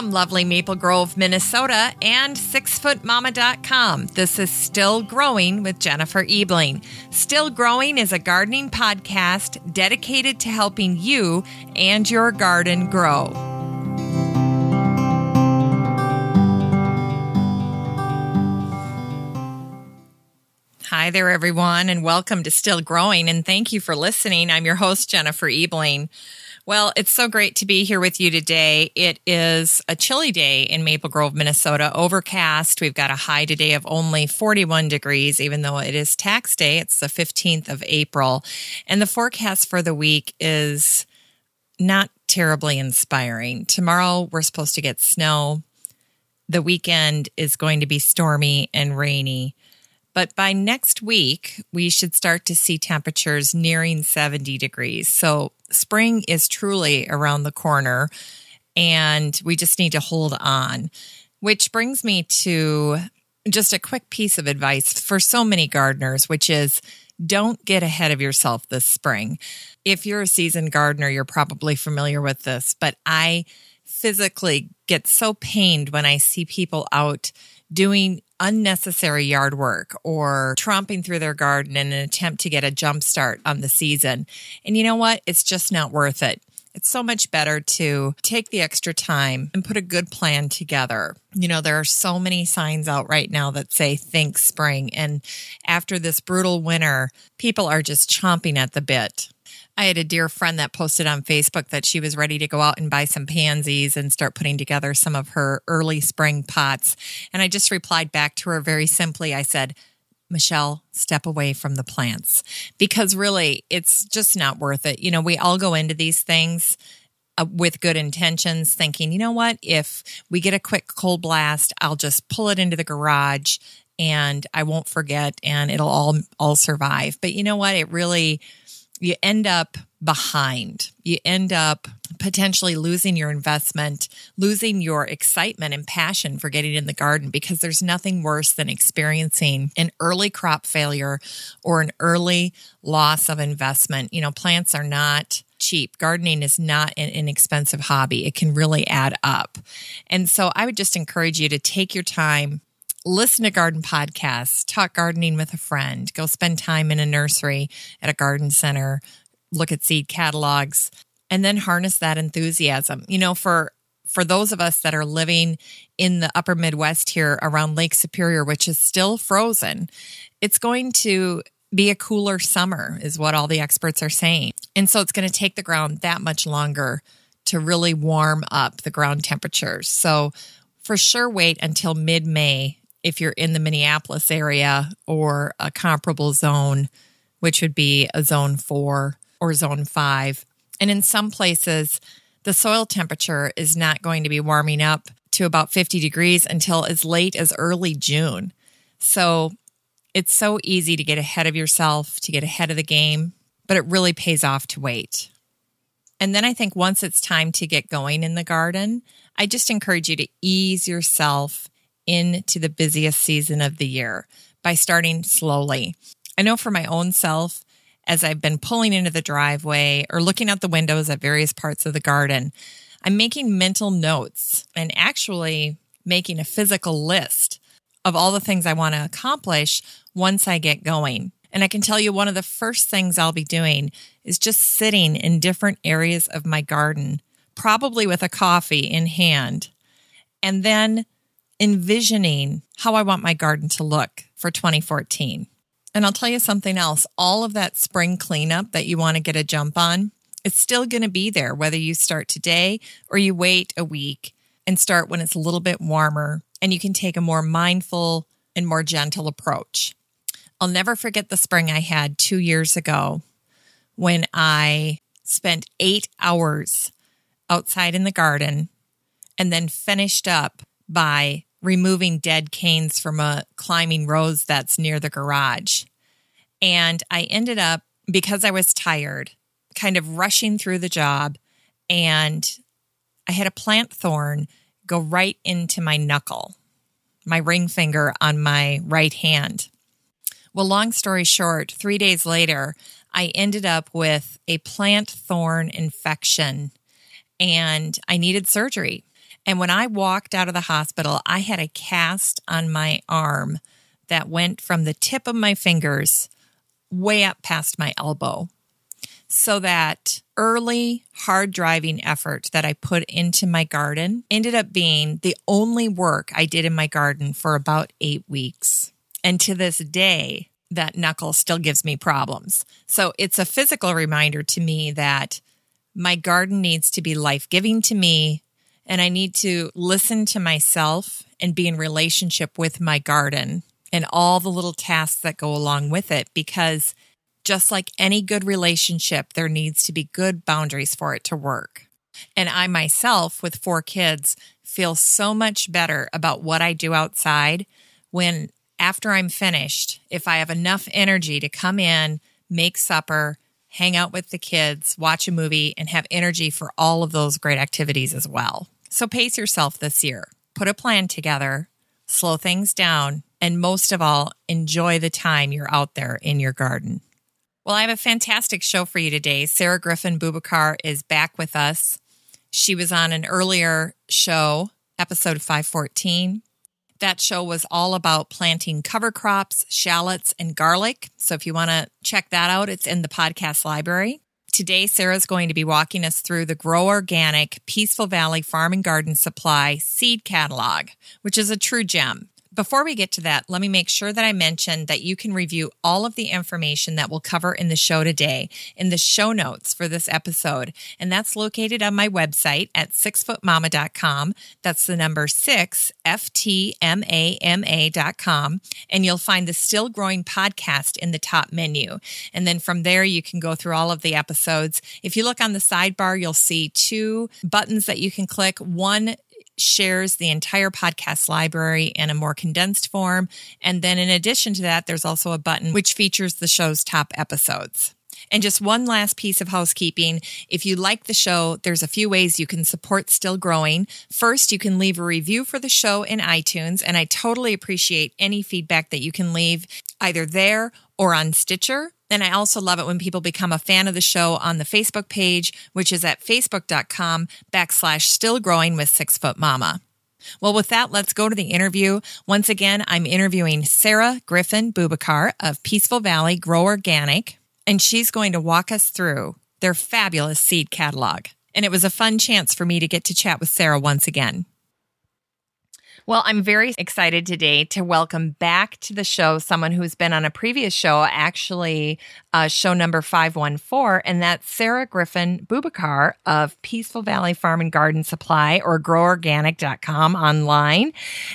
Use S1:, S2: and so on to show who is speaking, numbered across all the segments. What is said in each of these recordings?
S1: From lovely Maple Grove, Minnesota, and sixfootmama.com, this is Still Growing with Jennifer Ebling. Still Growing is a gardening podcast dedicated to helping you and your garden grow. Hi there, everyone, and welcome to Still Growing, and thank you for listening. I'm your host, Jennifer Ebling. Well, it's so great to be here with you today. It is a chilly day in Maple Grove, Minnesota, overcast. We've got a high today of only 41 degrees, even though it is tax day. It's the 15th of April, and the forecast for the week is not terribly inspiring. Tomorrow, we're supposed to get snow. The weekend is going to be stormy and rainy. But by next week, we should start to see temperatures nearing 70 degrees. So spring is truly around the corner, and we just need to hold on. Which brings me to just a quick piece of advice for so many gardeners, which is don't get ahead of yourself this spring. If you're a seasoned gardener, you're probably familiar with this, but I physically get so pained when I see people out doing unnecessary yard work or tromping through their garden in an attempt to get a jump start on the season. And you know what? It's just not worth it. It's so much better to take the extra time and put a good plan together. You know, there are so many signs out right now that say, think spring. And after this brutal winter, people are just chomping at the bit. I had a dear friend that posted on Facebook that she was ready to go out and buy some pansies and start putting together some of her early spring pots. And I just replied back to her very simply. I said, Michelle, step away from the plants, because really it's just not worth it. You know, we all go into these things with good intentions, thinking, you know what, if we get a quick cold blast, I'll just pull it into the garage and I won't forget and it'll all survive. But you know what, you end up behind. You end up potentially losing your investment, losing your excitement and passion for getting in the garden, because there's nothing worse than experiencing an early crop failure or an early loss of investment. You know, plants are not cheap. Gardening is not an inexpensive hobby. It can really add up. And so I would just encourage you to take your time, listen to garden podcasts, talk gardening with a friend, go spend time in a nursery at a garden center, look at seed catalogs, and then harness that enthusiasm. You know, for those of us that are living in the upper Midwest here around Lake Superior, which is still frozen, it's going to be a cooler summer is what all the experts are saying. And so it's going to take the ground that much longer to really warm up the ground temperatures. So for sure, wait until mid-May if you're in the Minneapolis area or a comparable zone, which would be a zone 4 or zone 5. And in some places, the soil temperature is not going to be warming up to about 50 degrees until as late as early June. So it's so easy to get ahead of yourself, to get ahead of the game, but it really pays off to wait. And then I think once it's time to get going in the garden, I just encourage you to ease yourself into the busiest season of the year by starting slowly. I know for my own self, as I've been pulling into the driveway or looking out the windows at various parts of the garden, I'm making mental notes and actually making a physical list of all the things I want to accomplish once I get going. And I can tell you one of the first things I'll be doing is just sitting in different areas of my garden, probably with a coffee in hand, and then envisioning how I want my garden to look for 2014. And I'll tell you something else. All of that spring cleanup that you want to get a jump on, it's still going to be there, whether you start today or you wait a week and start when it's a little bit warmer and you can take a more mindful and more gentle approach. I'll never forget the spring I had 2 years ago when I spent 8 hours outside in the garden and then finished up by removing dead canes from a climbing rose that's near the garage. And I ended up, because I was tired, kind of rushing through the job, and I had a plant thorn go right into my knuckle, my ring finger on my right hand. Well, long story short, 3 days later, I ended up with a plant thorn infection and I needed surgery. And when I walked out of the hospital, I had a cast on my arm that went from the tip of my fingers way up past my elbow. So that early hard driving effort that I put into my garden ended up being the only work I did in my garden for about 8 weeks. And to this day, that knuckle still gives me problems. So it's a physical reminder to me that my garden needs to be life-giving to me, and I need to listen to myself and be in relationship with my garden and all the little tasks that go along with it, because just like any good relationship, there needs to be good boundaries for it to work. And I myself, with 4 kids, feel so much better about what I do outside when, after I'm finished, if I have enough energy to come in, make supper, hang out with the kids, watch a movie, and have energy for all of those great activities as well. So pace yourself this year. Put a plan together, slow things down, and most of all, enjoy the time you're out there in your garden. Well, I have a fantastic show for you today. Sarah Griffin Bubakar is back with us. She was on an earlier show, episode 514. That show was all about planting cover crops, shallots, and garlic. So if you want to check that out, it's in the podcast library. Today, Sarah's going to be walking us through the Grow Organic Peaceful Valley Farm and Garden Supply seed catalog, which is a true gem. Before we get to that, let me make sure that I mention that you can review all of the information that we'll cover in the show today in the show notes for this episode. And that's located on my website at 6footmama.com. That's the number 6, FTMAMA.com. And you'll find the Still Growing podcast in the top menu. And then from there, you can go through all of the episodes. If you look on the sidebar, you'll see 2 buttons that you can click. One shares the entire podcast library in a more condensed form. And then in addition to that, there's also a button which features the show's top episodes. And just one last piece of housekeeping. If you like the show, there's a few ways you can support Still Growing. First, you can leave a review for the show in iTunes, and I totally appreciate any feedback that you can leave either there or on Stitcher. And I also love it when people become a fan of the show on the Facebook page, which is at facebook.com/stillgrowing with 6footmama. Well, with that, let's go to the interview. Once again, I'm interviewing Sarah Griffin Bubakar of Peaceful Valley Grow Organic, and she's going to walk us through their fabulous seed catalog. And it was a fun chance for me to get to chat with Sarah once again. Well, I'm very excited today to welcome back to the show someone who's been on a previous show, actually show number 514, and that's Sarah Griffin Bubakar of Peaceful Valley Farm and Garden Supply, or groworganic.com online.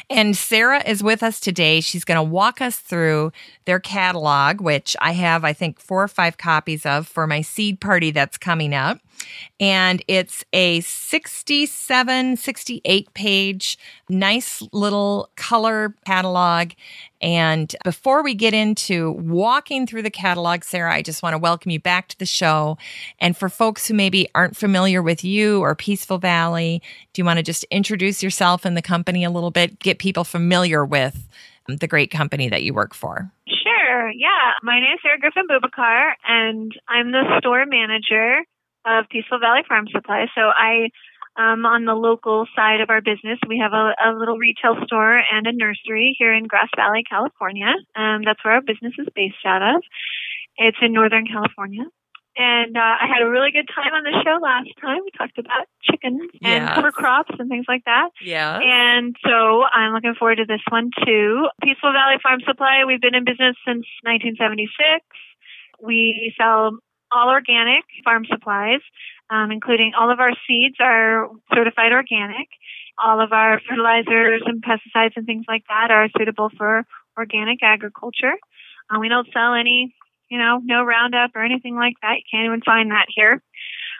S1: And Sarah is with us today. She's going to walk us through their catalog, which I have, I think, 4 or 5 copies of for my seed party that's coming up. And it's a 67, 68 page, nice little color catalog. And before we get into walking through the catalog, Sarah, I just want to welcome you back to the show. And for folks who maybe aren't familiar with you or Peaceful Valley, do you want to just introduce yourself and the company a little bit, get people familiar with the great company that you work for?
S2: Sure. Yeah. My name is Sarah Griffin Bubakar, and I'm the store manager of Peaceful Valley Farm Supply. So I, on the local side of our business, we have a little retail store and a nursery here in Grass Valley, California. That's where our business is based out of. It's in Northern California. And I had a really good time on the show last time. We talked about chickens and cover crops and things like that.
S1: Yeah.
S2: And so I'm looking forward to this one too. Peaceful Valley Farm Supply, we've been in business since 1976. We sell all organic farm supplies, including all of our seeds are certified organic. All of our fertilizers and pesticides and things like that are suitable for organic agriculture. We don't sell any, no Roundup or anything like that. You can't even find that here.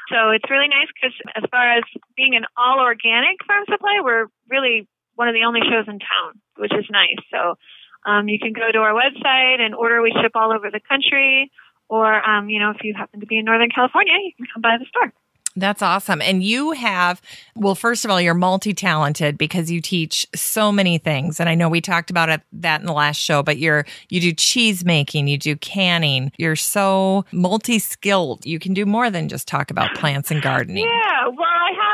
S2: So it's really nice because as far as being an all organic farm supply, we're really one of the only shows in town, which is nice. So you can go to our website and order. We ship all over the country. Or, if you happen to be in Northern California, you can come by the store.
S1: That's awesome. And you have, well, first of all, you're multi-talented because you teach so many things. And I know we talked about that in the last show, but you do cheese making, you do canning. You're so multi-skilled. You can do more than just talk about plants and gardening.
S2: Yeah. Well, I have,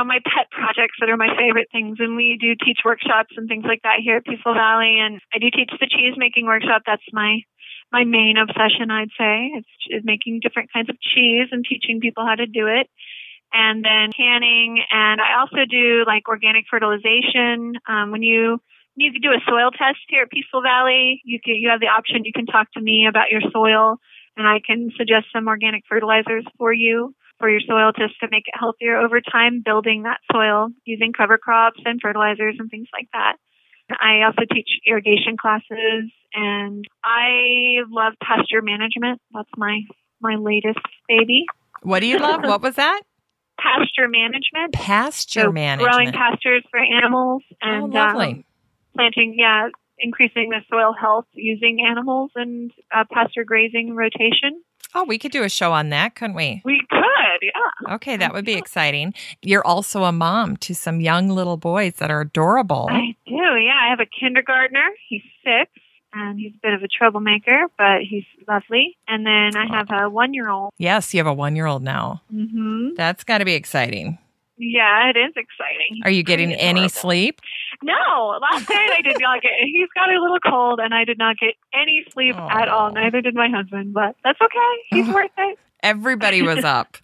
S2: my pet projects that are my favorite things. And we do teach workshops and things like that here at Peaceful Valley. And I do teach the cheese making workshop. That's my main obsession, I'd say, is making different kinds of cheese and teaching people how to do it. And then canning. And I also do like organic fertilization. When you can do a soil test here at Peaceful Valley, you have the option, you can talk to me about your soil and I can suggest some organic fertilizers for you for your soil just to make it healthier over time, building that soil using cover crops and fertilizers and things like that. I also teach irrigation classes, and I love pasture management. That's my latest baby.
S1: What do you love? What was that?
S2: Pasture management.
S1: Pasture management.
S2: Growing pastures for animals and
S1: lovely.
S2: Planting, increasing the soil health using animals and pasture grazing rotation.
S1: Oh, we could do a show on that, couldn't we?
S2: We could, yeah.
S1: Okay, that would be exciting. You're also a mom to some young little boys that are adorable.
S2: I do, yeah. I have a kindergartner. He's 6, and he's a bit of a troublemaker, but he's lovely. And then I have a 1-year-old.
S1: Yes, you have a 1-year-old now.
S2: Mm-hmm.
S1: That's got to be exciting.
S2: Yeah, it is exciting.
S1: Are you getting any sleep?
S2: No. Last night I did not get, he's got a little cold and I did not get any sleep at all. Neither did my husband, but that's okay. He's worth it.
S1: Everybody was up.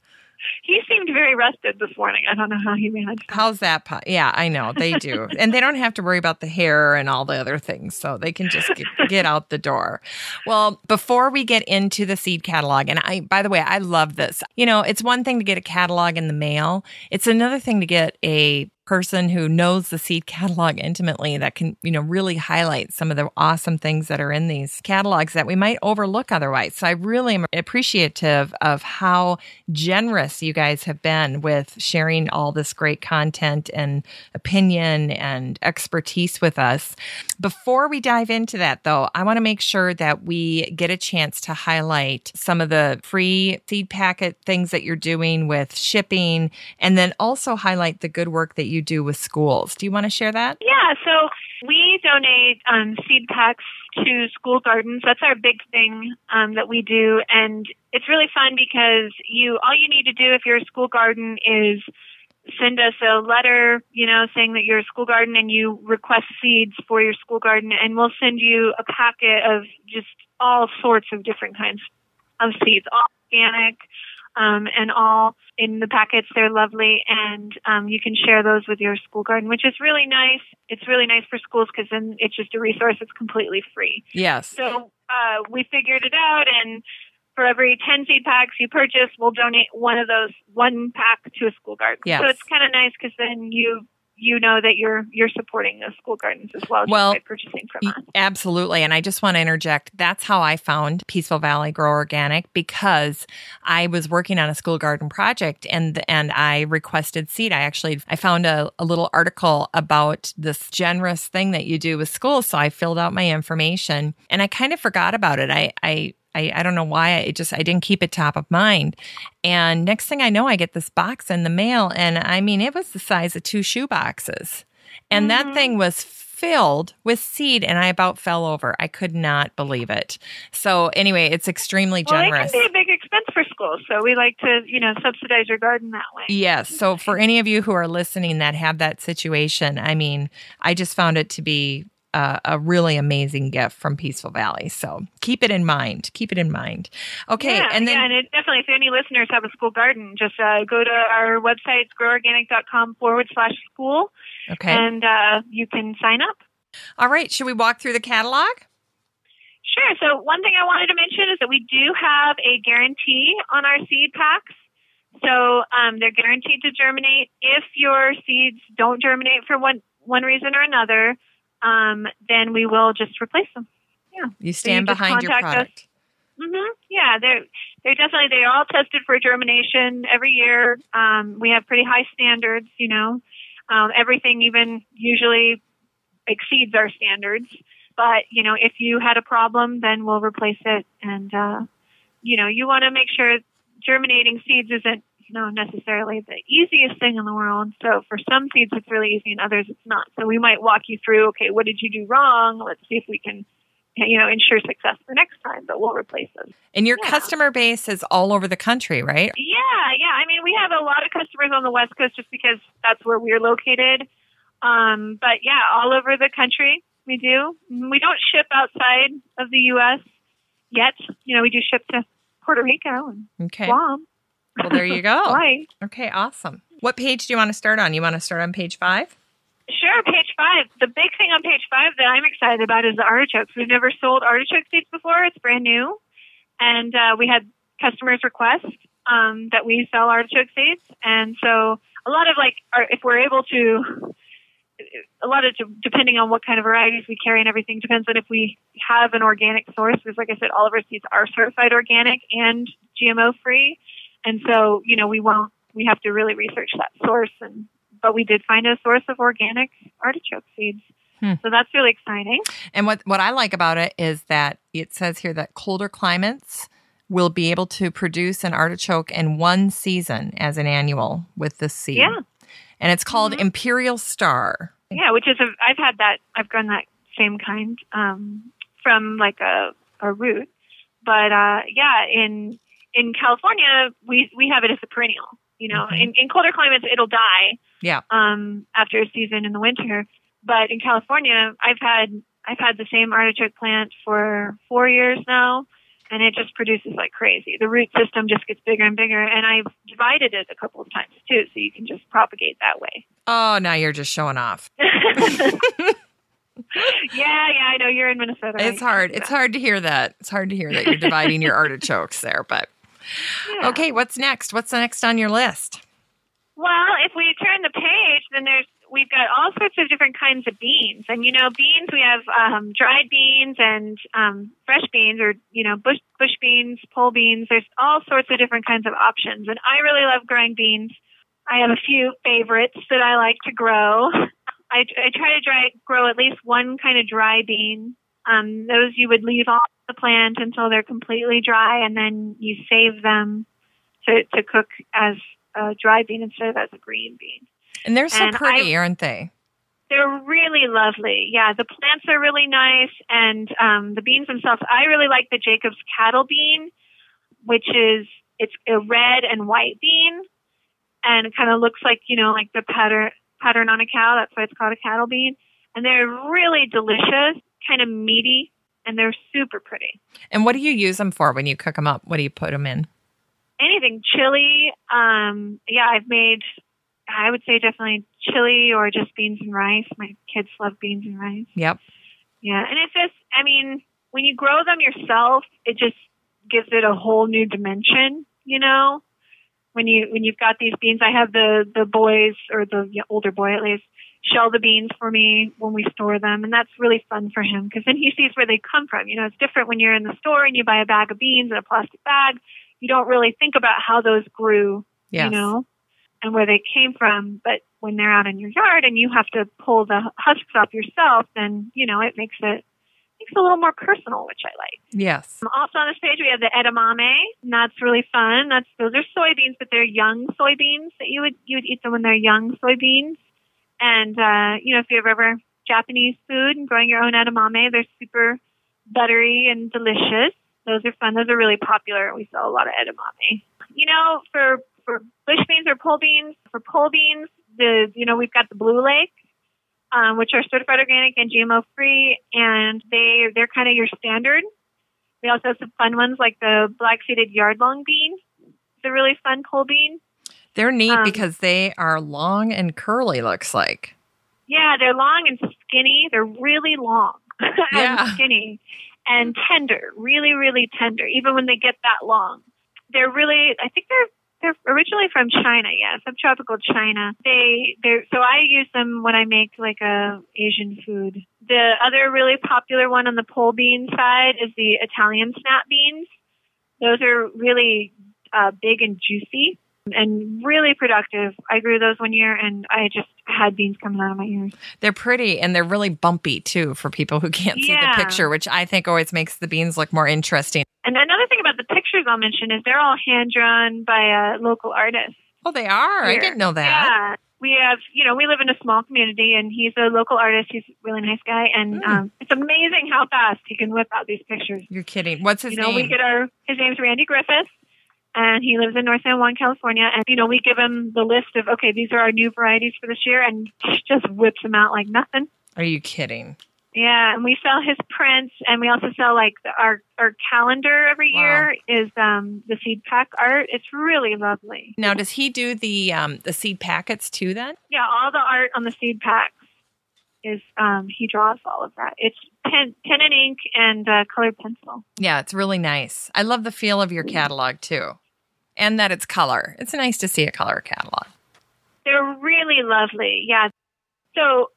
S2: He seemed very rested this morning. I don't know how he managed.
S1: How's that? Yeah, I know. They do. And they don't have to worry about the hair and all the other things. So they can just get out the door. Well, before we get into the seed catalog, and by the way, I love this. You know, it's one thing to get a catalog in the mail. It's another thing to get a person who knows the seed catalog intimately that can, really highlight some of the awesome things that are in these catalogs that we might overlook otherwise. So I really am appreciative of how generous you guys have been with sharing all this great content and opinion and expertise with us. Before we dive into that, though, I want to make sure that we get a chance to highlight some of the free seed packet things that you're doing with shipping, and then also highlight the good work that you do with schools. Do you want to share that?
S2: Yeah, so we donate seed packs to school gardens. That's our big thing that we do, and it's really fun because all you need to do if you're a school garden is send us a letter, saying that you're a school garden and you request seeds for your school garden, and we'll send you a packet of just all sorts of different kinds of seeds, all organic, and all in the packets. They're lovely, and you can share those with your school garden, which is really nice. It's really nice for schools because then it's just a resource that's completely free.
S1: Yes.
S2: So we figured it out, and for every 10 seed packs you purchase, we'll donate one pack to a school garden.
S1: Yes.
S2: So it's kind of nice because then you know that you're supporting the school gardens as well, just by purchasing from us.
S1: Absolutely. And I just want to interject. That's how I found Peaceful Valley Grow Organic, because I was working on a school garden project and I requested seed. I found a little article about this generous thing that you do with schools. So I filled out my information and I kind of forgot about it. I don't know why I didn't keep it top of mind. And next thing I know, I get this box in the mail, and I mean, it was the size of 2 shoe boxes. And that thing was filled with seed, and I about fell over. I could not believe it. So anyway, it's extremely generous.
S2: Well, it can be a big expense for schools, so we like to, subsidize your garden that way.
S1: Yes. So for any of you who are listening that have that situation, I mean, I just found it to be a really amazing gift from Peaceful Valley. So keep it in mind. Okay.
S2: Yeah, and it definitely, if any listeners have a school garden, just go to our website, groworganic.com/school.
S1: Okay.
S2: And you can sign up.
S1: All right. Should we walk through the catalog?
S2: Sure. So one thing I wanted to mention is that we do have a guarantee on our seed packs. So they're guaranteed to germinate. If your seeds don't germinate for one reason or another, then we will just replace them. Yeah.
S1: You stand behind your product.
S2: Mm-hmm. Yeah, they're all tested for germination every year. We have pretty high standards, everything even usually exceeds our standards. But, if you had a problem, then we'll replace it. And, you want to make sure germinating seeds isn't, necessarily the easiest thing in the world. So for some seeds, it's really easy and others it's not. So we might walk you through, okay, what did you do wrong? Let's see if we can, ensure success for next time, but we'll replace them.
S1: And your customer base is all over the country, right?
S2: Yeah. I mean, we have a lot of customers on the West Coast just because that's where we're located. But yeah, all over the country we do. We don't ship outside of the U.S. yet. We do ship to Puerto Rico and Guam.
S1: Well, there you go.
S2: Right.
S1: Okay, awesome. What page do you want to start on? You want to start on page 5?
S2: Sure, page 5. The big thing on page 5 that I'm excited about is the artichokes. We've never sold artichoke seeds before. It's brand new. And we had customers request that we sell artichoke seeds. And so a lot of if we're able to, depending on what kind of varieties we carry and everything, depends on if we have an organic source. Because like I said, all of our seeds are certified organic and GMO free. And so, we have to really research that source. But we did find a source of organic artichoke seeds. So that's really exciting.
S1: And what I like about it is that it says here that colder climates will be able to produce an artichoke in one season as an annual with this seed.
S2: Yeah.
S1: And it's called Imperial Star.
S2: Yeah, which is I've grown that same kind from a root. But in California, we have it as a perennial. In colder climates, it'll die.
S1: Yeah.
S2: After a season in the winter, but in California, I've had the same artichoke plant for 4 years now, and it just produces like crazy. The root system just gets bigger and bigger, and I've divided it a couple of times too, so you can just propagate that way.
S1: Oh, now you're just showing off.
S2: Yeah, I know you're in Minnesota.
S1: It's hard. It's hard to hear that. It's hard to hear that you're dividing your artichokes there, but. Yeah. Okay, what's next? What's next on your list?
S2: Well, if we turn the page, then we've got all sorts of different kinds of beans. And, beans, we have dried beans and fresh beans or, bush beans, pole beans. There's all sorts of different kinds of options. And I really love growing beans. I have a few favorites that I like to grow. I try to grow at least one kind of dry bean. Those you would leave off the plant until they're completely dry, and then you save them to cook as a dry bean instead of as a green bean.
S1: And they're so pretty, aren't they?
S2: They're really lovely. Yeah, the plants are really nice, and the beans themselves. I really like the Jacob's cattle bean, which it's a red and white bean, and it kind of looks like like the pattern on a cow. That's why it's called a cattle bean. And they're really delicious, kind of meaty, and they're super pretty.
S1: And what do you use them for when you cook them up? What do you put them in?
S2: Anything. Chili. I've made, I would say definitely chili or just beans and rice. My kids love beans and rice.
S1: Yep.
S2: Yeah. And it's just, when you grow them yourself, it just gives it a whole new dimension, When you've got these beans, I have the boys, or the older boy at least, shell the beans for me when we store them. And that's really fun for him because then he sees where they come from. It's different when you're in the store and you buy a bag of beans in a plastic bag. You don't really think about how those grew,
S1: yes.
S2: And where they came from. But when they're out in your yard and you have to pull the husks off yourself, then, it makes it a little more personal, which I like.
S1: Yes.
S2: Also on this page, we have the edamame, and that's really fun. Those are soybeans, but they're young soybeans that you would eat them when they're young soybeans. And, if you have ever Japanese food and growing your own edamame, they're super buttery and delicious. Those are fun. Those are really popular. We sell a lot of edamame. For bush beans or pole beans, we've got the Blue Lake, which are certified organic and GMO free, and they're kind of your standard. We also have some fun ones like the black-seeded yard-long bean. It's a really fun pole bean.
S1: They're neat because they are long and curly, looks like.
S2: Yeah, they're long and skinny. They're really long and skinny and tender, really, really tender, even when they get that long. They're really, I think they're originally from China, subtropical China. So I use them when I make like a Asian food. The other really popular one on the pole bean side is the Italian snap beans. Those are really big and juicy and really productive. I grew those one year and I just had beans coming out of my ears.
S1: They're pretty and they're really bumpy too for people who can't see the picture, which I think always makes the beans look more interesting.
S2: And another thing about the pictures I'll mention is they're all hand-drawn by a local artist.
S1: Oh, they are?
S2: Here.
S1: I didn't know that.
S2: Yeah. We have, we live in a small community, and he's a local artist. He's a really nice guy, and it's amazing how fast he can whip out these pictures.
S1: You're kidding. What's his name?
S2: His name's Randy Griffith, and he lives in North San Juan, California. And, we give him the list of, okay, these are our new varieties for this year, and he just whips them out like nothing.
S1: Are you kidding?
S2: Yeah, and we sell his prints, and we also sell our calendar every year is the seed pack art. It's really lovely.
S1: Now, does he do the seed packets too then?
S2: Yeah, all the art on the seed packs is he draws all of that. It's pen and ink and colored pencil.
S1: Yeah, it's really nice. I love the feel of your catalog too, and that it's color. It's nice to see a color catalog.
S2: They're really lovely. Yeah. So,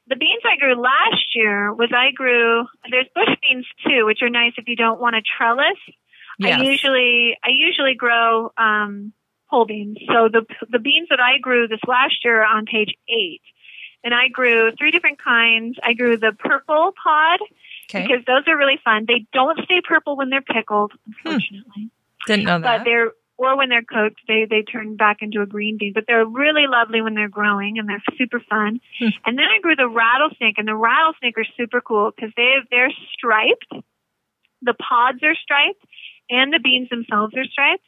S2: the beans I grew last year there's bush beans too, which are nice if you don't want a trellis. Yes. I usually grow whole beans. So the beans that I grew this last year are on page 8. And I grew 3 different kinds. I grew the purple pod because those are really fun. They don't stay purple when they're pickled, unfortunately.
S1: Didn't know that.
S2: Or when they're cooked, they turn back into a green bean. But they're really lovely when they're growing, and they're super fun. And then I grew the rattlesnake, and the rattlesnake are super cool because they're striped. The pods are striped, and the beans themselves are striped.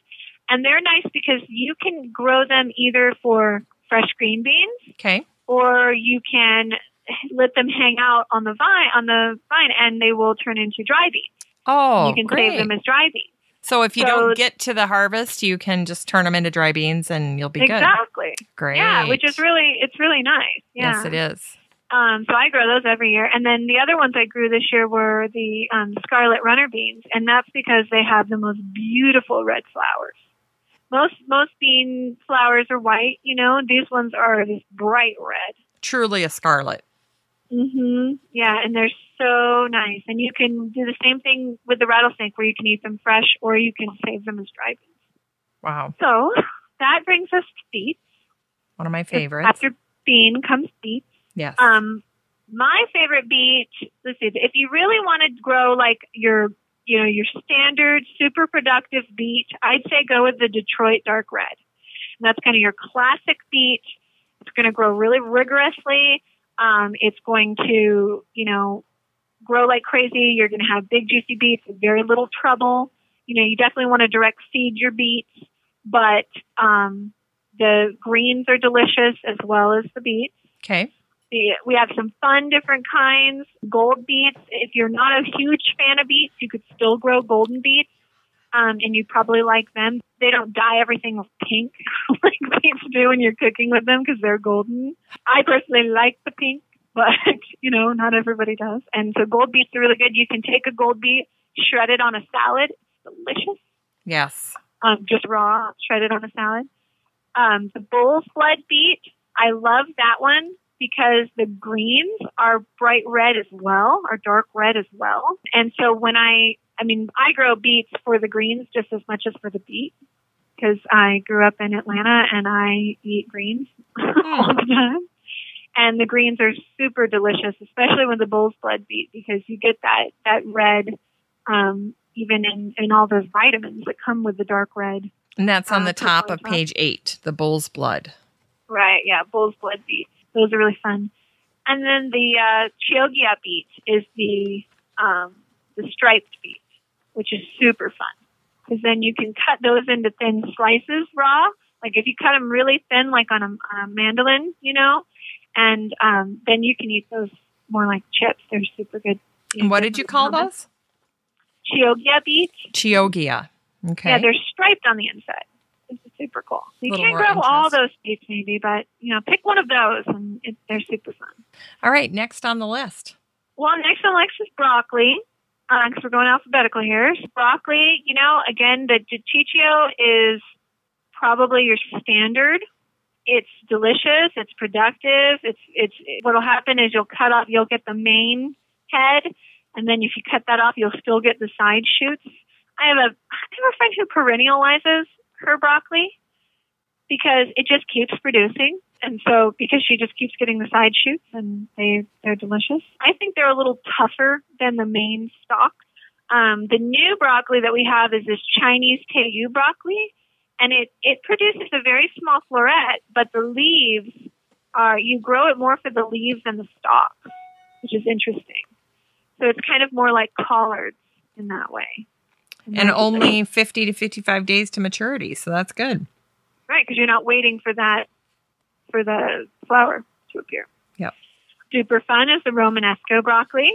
S2: And they're nice because you can grow them either for fresh green beans, or you can let them hang out on the vine, and they will turn into dry beans.
S1: Oh,
S2: you can save them as dry beans.
S1: So if you don't get to the harvest, you can just turn them into dry beans and you'll be good.
S2: Exactly.
S1: Great.
S2: Yeah, it's really nice. Yeah.
S1: Yes, it is.
S2: So I grow those every year. And then the other ones I grew this year were the scarlet runner beans. And that's because they have the most beautiful red flowers. Most bean flowers are white, These ones are this bright red.
S1: Truly a scarlet.
S2: Mm-hmm. Yeah, and they're so nice. And you can do the same thing with the rattlesnake where you can eat them fresh or you can save them as dry beans.
S1: Wow.
S2: So that brings us to beets.
S1: One of my favorites.
S2: After bean comes beets.
S1: Yes.
S2: My favorite beet, let's see, if you really want to grow like your standard super productive beet, I'd say go with the Detroit dark red. And that's kind of your classic beet. It's going to grow really rigorously. It's going to, grow like crazy. You're going to have big, juicy beets with very little trouble. You definitely want to direct seed your beets, but the greens are delicious as well as the beets.
S1: Okay.
S2: We have some fun different kinds. Gold beets. If you're not a huge fan of beets, you could still grow golden beets, and you probably like them. They don't dye everything with pink like beets do when you're cooking with them because they're golden. I personally like the pink, but, not everybody does. And so gold beets are really good. You can take a gold beet, shred it on a salad. It's delicious.
S1: Yes.
S2: Just raw, shred it on a salad. The bull's blood beet, I love that one because the greens are bright red as well, or dark red as well. And so when I grow beets for the greens just as much as for the beet because I grew up in Atlanta and I eat greens all the time. And the greens are super delicious, especially with the bull's blood beet because you get that red even in all those vitamins that come with the dark red.
S1: And that's on the top of page 8, the bull's blood.
S2: Right, yeah, bull's blood beets. Those are really fun. And then the Chioggia beet is the striped beet, which is super fun. Because then you can cut those into thin slices raw. Like if you cut them really thin, like on a mandolin, and then you can eat those more like chips. They're super good.
S1: And what did you call those?
S2: Chioggia beets.
S1: Chioggia. Okay.
S2: Yeah, they're striped on the inside. This is super cool. You can't grow all those beets maybe, but, pick one of those and they're super fun.
S1: All right, next on the list.
S2: Well, next on the list is broccoli, because we're going alphabetical here. So broccoli, again, the Diciccio is probably your standard. It's delicious. It's productive. It's what'll happen is you'll get the main head, and then if you cut that off, you'll still get the side shoots. I have a friend who perennializes her broccoli because it just keeps producing. And so because she just keeps getting the side shoots and they're delicious. I think they're a little tougher than the main stalk. The new broccoli that we have is this Chinese Teiyu broccoli, and it produces a very small floret, but the leaves you grow it more for the leaves than the stalk, which is interesting. So it's kind of more like collards in that way.
S1: And only 50 to 55 days to maturity, so that's good.
S2: Right, because you're not waiting for the flower to appear.
S1: Yep.
S2: Super fun is the Romanesco broccoli.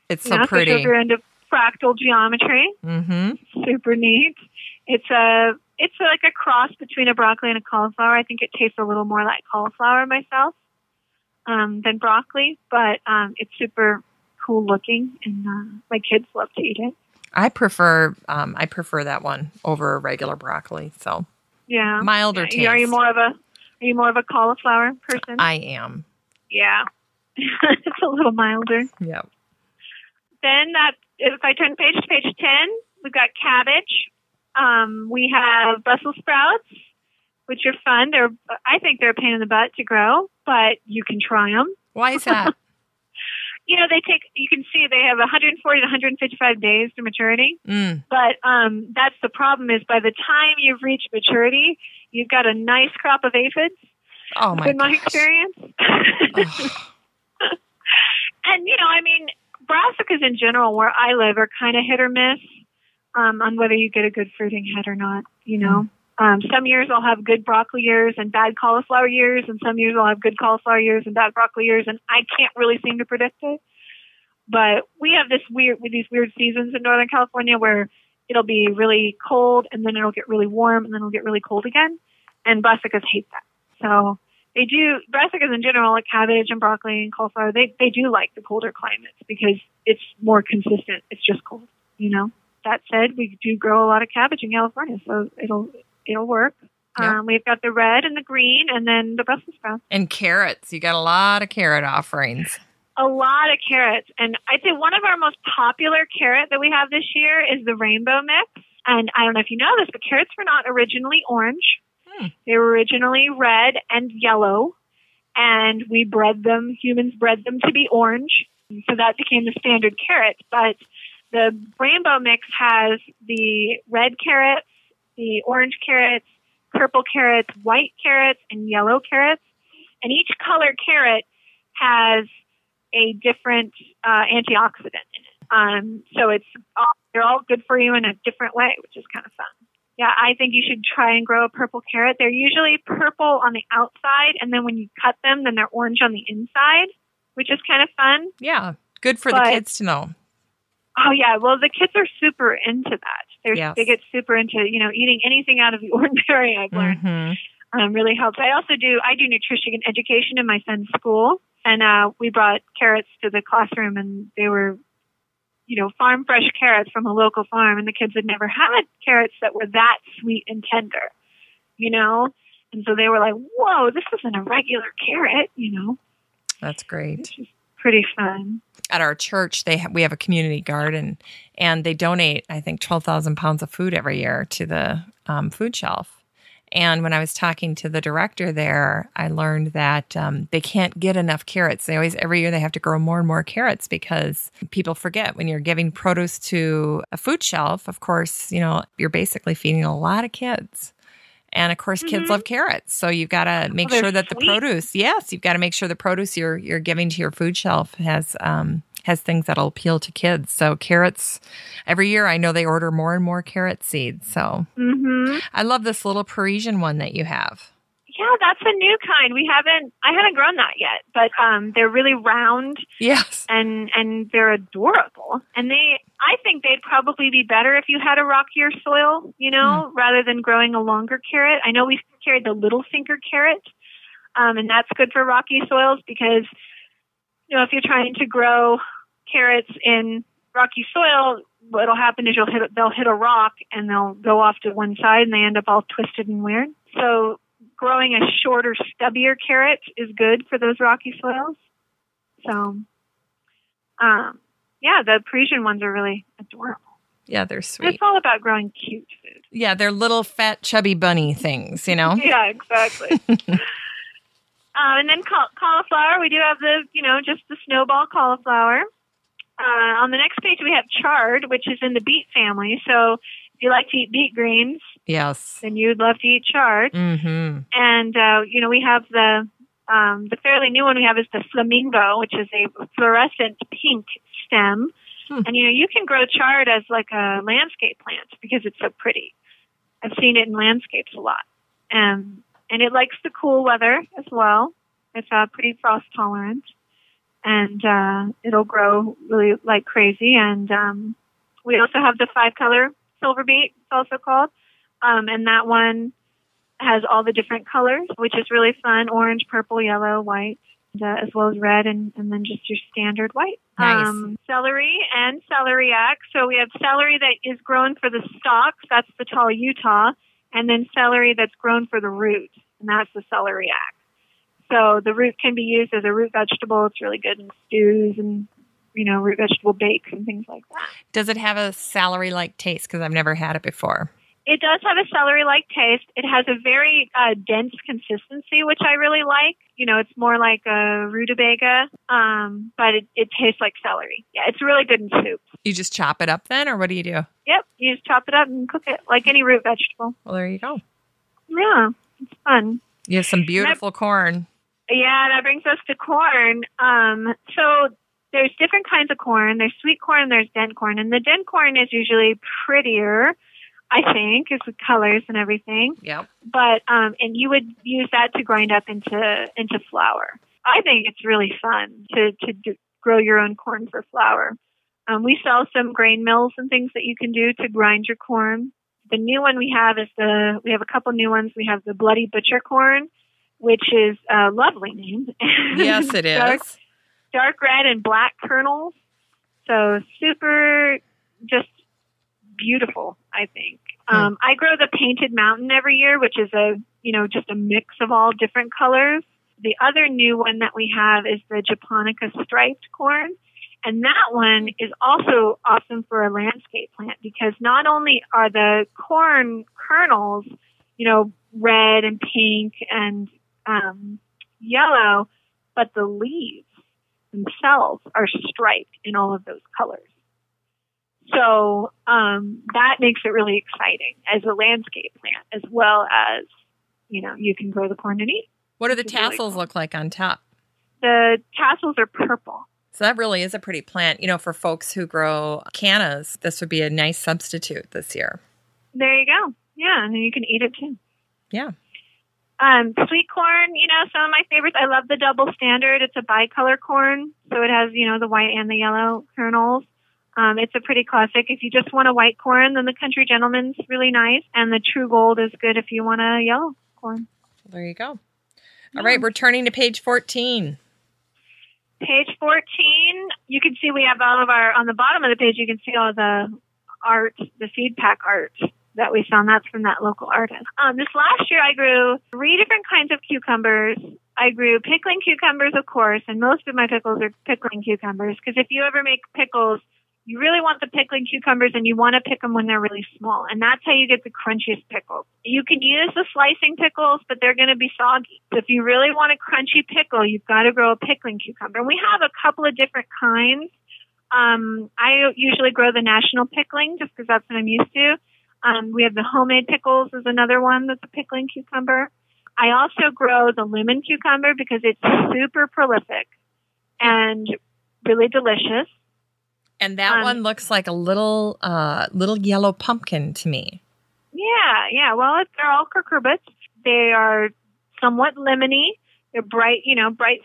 S1: It's so pretty.
S2: If you're into fractal geometry.
S1: Mm-hmm.
S2: Super neat. It's like a cross between a broccoli and a cauliflower. I think it tastes a little more like cauliflower myself than broccoli, but it's super cool looking, and my kids love to eat it.
S1: I prefer that one over regular broccoli. So
S2: yeah,
S1: milder taste.
S2: Are you more of a cauliflower person?
S1: I am.
S2: Yeah, it's a little milder.
S1: Yep.
S2: Then if I turn page to page 10, we've got cabbage. We have Brussels sprouts, which are fun. I think they're a pain in the butt to grow, but you can try them.
S1: Why is that?
S2: You can see they have 140 to 155 days to maturity. But that's the problem is by the time you've reached maturity, you've got a nice crop of aphids.
S1: Oh, my
S2: in my experience. And, brassicas in general, where I live, are kind of hit or miss on whether you get a good fruiting head or not, Some years I'll have good broccoli years and bad cauliflower years, and some years I'll have good cauliflower years and bad broccoli years, and I can't really seem to predict it. But we have these weird seasons in Northern California where it'll be really cold, and then it'll get really warm, and then it'll get really cold again, and brassicas hate that. So brassicas in general, like cabbage and broccoli and cauliflower, they do like the colder climates because it's more consistent. It's just cold, That said, we do grow a lot of cabbage in California, so it'll work.
S1: Yep.
S2: We've got the red and the green, and then the Brussels sprouts.
S1: And carrots. You got a lot of carrot offerings.
S2: A lot of carrots. And I'd say one of our most popular carrot that we have this year is the rainbow mix. And I don't know if you know this, but carrots were not originally orange. They were originally red and yellow. And humans bred them to be orange. So that became the standard carrot. But the rainbow mix has the red carrots, the orange carrots, purple carrots, white carrots, and yellow carrots. And each color carrot has a different antioxidant in it. So they're all good for you in a different way, which is kind of fun. Yeah, I think you should try and grow a purple carrot. They're usually purple on the outside, and then when you cut them, then they're orange on the inside, which is kind of fun.
S1: Yeah, good for the kids to know.
S2: Oh, yeah. Well, the kids are super into that. They get super into, eating anything out of the ordinary, I've learned. Mm-hmm. Really helps. I do nutrition education in my son's school, and we brought carrots to the classroom, and they were, farm fresh carrots from a local farm, and the kids had never had carrots that were that sweet and tender, And so they were like, whoa, this isn't a regular carrot,
S1: That's great.
S2: Which is pretty fun.
S1: At our church, we have a community garden, and they donate, I think, 12,000 pounds of food every year to the food shelf. And when I was talking to the director there, I learned that they can't get enough carrots. Every year they have to grow more and more carrots because people forget when you're giving produce to a food shelf, of course, you're basically feeding a lot of kids. And of course, kids love carrots. So you've got to make sure that
S2: sweet.
S1: the produce, you've got to make sure the produce you're giving to your food shelf has things that'll appeal to kids. So carrots, every year I know they order more and more carrot seeds. So I love this little Parisian one that you have.
S2: Yeah, that's a new kind. I haven't grown that yet, but they're really round.
S1: Yes.
S2: And they're adorable. And I think they'd probably be better if you had a rockier soil, rather than growing a longer carrot. I know we carried the little sinker carrot, and that's good for rocky soils because, if you're trying to grow carrots in rocky soil, what'll happen is they'll hit a rock and they'll go off to one side and they end up all twisted and weird. So growing a shorter, stubbier carrot is good for those rocky soils. So, the Parisian ones are really adorable.
S1: Yeah, they're sweet.
S2: It's all about growing cute food.
S1: Yeah, they're little fat, chubby bunny things,
S2: Yeah, exactly. And then cauliflower, we do have just the snowball cauliflower. On the next page, we have chard, which is in the beet family. So if you like to eat beet greens,
S1: yes,
S2: then you'd love to eat chard.
S1: Mm-hmm.
S2: And, we have the fairly new one we have is the flamingo, which is a fluorescent pink stem. And, you can grow chard as like a landscape plant because it's so pretty. I've seen it in landscapes a lot. And it likes the cool weather as well. It's pretty frost tolerant. And it'll grow really like crazy. And we also have the 5-color silver beet, it's also called. And that one has all the different colors, which is really fun: orange, purple, yellow, white, as well as red, and then just your standard white.
S1: Nice.
S2: Celery and celeriac. So we have celery that is grown for the stalks. That's the tall Utah. And then celery that's grown for the root, and that's the celeriac. So the root can be used as a root vegetable. It's really good in stews and, root vegetable bakes and things like that.
S1: Does it have a celery-like taste? Because I've never had it before.
S2: It does have a celery-like taste. It has a very dense consistency, which I really like. It's more like a rutabaga, but it tastes like celery. Yeah, it's really good in soup.
S1: You just chop it up then, or what do you do?
S2: Yep, you just chop it up and cook it like any root vegetable.
S1: Well, there you go.
S2: Yeah, it's fun.
S1: You have some beautiful corn.
S2: Yeah, that brings us to corn. So there's different kinds of corn. There's sweet corn, there's dent corn. And the dent corn is usually prettier, I think, is with colors and everything.
S1: Yep.
S2: But, and you would use that to grind up into flour. I think it's really fun to grow your own corn for flour. We sell some grain mills and things that you can do to grind your corn. The new one we have we have a couple new ones. We have the Bloody Butcher corn, which is a lovely name.
S1: Yes, it is.
S2: Dark red and black kernels. So super just beautiful, I think. I grow the Painted Mountain every year, which is just a mix of all different colors. The other new one that we have is the Japonica striped corn. And that one is also awesome for a landscape plant because not only are the corn kernels, red and pink and yellow, but the leaves themselves are striped in all of those colors. So that makes it really exciting as a landscape plant, as well as, you can grow the corn and eat.
S1: What do the tassels look like on top?
S2: The tassels are purple.
S1: So that really is a pretty plant. For folks who grow cannas, this would be a nice substitute this year.
S2: There you go. Yeah, and then you can eat it too.
S1: Yeah.
S2: Sweet corn, some of my favorites. I love the Double Standard. It's a bicolor corn, so it has, the white and the yellow kernels. It's a pretty classic. If you just want a white corn, then the Country Gentleman's really nice, and the True Gold is good if you want a yellow corn.
S1: There you go. All right, we're turning to page 14.
S2: Page 14, you can see we have all of on the bottom of the page, you can see all the art, the seed pack art that we sell, and that's from that local artist. This last year I grew 3 different kinds of cucumbers. I grew pickling cucumbers, of course, and most of my pickles are pickling cucumbers, because if you ever make pickles, you really want the pickling cucumbers, and you want to pick them when they're really small, and that's how you get the crunchiest pickles. You can use the slicing pickles, but they're going to be soggy. So if you really want a crunchy pickle, you've got to grow a pickling cucumber. And we have a couple of different kinds. I usually grow the national pickling just because that's what I'm used to. We have the homemade pickles is another one that's a pickling cucumber. I also grow the lemon cucumber because it's super prolific and really delicious.
S1: And that one looks like a little yellow pumpkin to me.
S2: Yeah. Well, they're all cucurbits. They are somewhat lemony. They're bright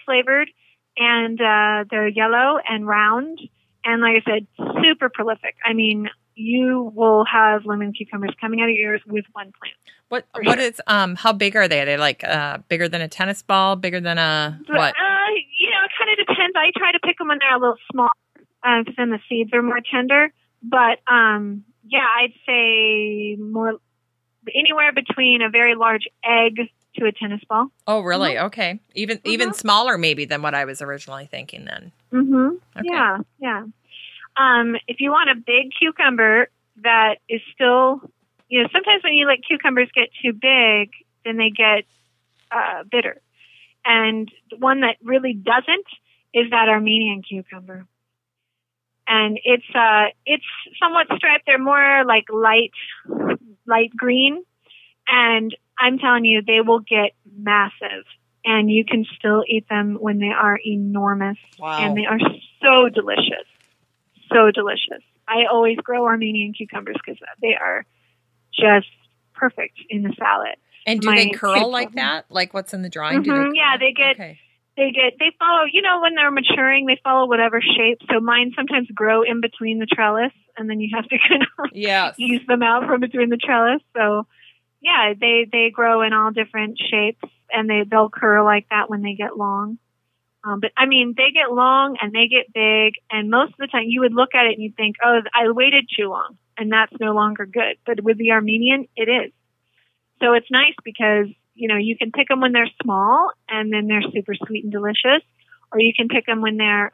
S2: flavored, and they're yellow and round. And like I said, super prolific. I mean, you will have lemon cucumbers coming out of your ears with one plant.
S1: What is how big are they? Are they like bigger than a tennis ball? Bigger than a what?
S2: It kind of depends. I try to pick them when they're a little small. Because then the seeds are more tender. But, I'd say more anywhere between a very large egg to a tennis ball.
S1: Oh, really? Mm-hmm. Okay. Even smaller maybe than what I was originally thinking then.
S2: Mm-hmm.
S1: Okay.
S2: Yeah. If you want a big cucumber that is still, sometimes when you let cucumbers get too big, then they get bitter. And the one that really doesn't is that Armenian cucumber. And it's somewhat striped. They're more like light green. And I'm telling you, they will get massive. And you can still eat them when they are enormous.
S1: Wow.
S2: And they are so delicious. So delicious. I always grow Armenian cucumbers because they are just perfect in the salad.
S1: And do they curl like that? Like what's in the drawing? Do they curl?
S2: Yeah, they follow, when they're maturing, they follow whatever shape. So mine sometimes grow in between the trellis, and then you have to kind of use them out from between the trellis. So yeah, they grow in all different shapes, and they'll curl like that when they get long. But I mean, they get long and they get big, and most of the time you would look at it and you think, oh, I waited too long, and that's no longer good. But with the Armenian, it is. So it's nice because, you can pick them when they're small and then they're super sweet and delicious, or you can pick them when they're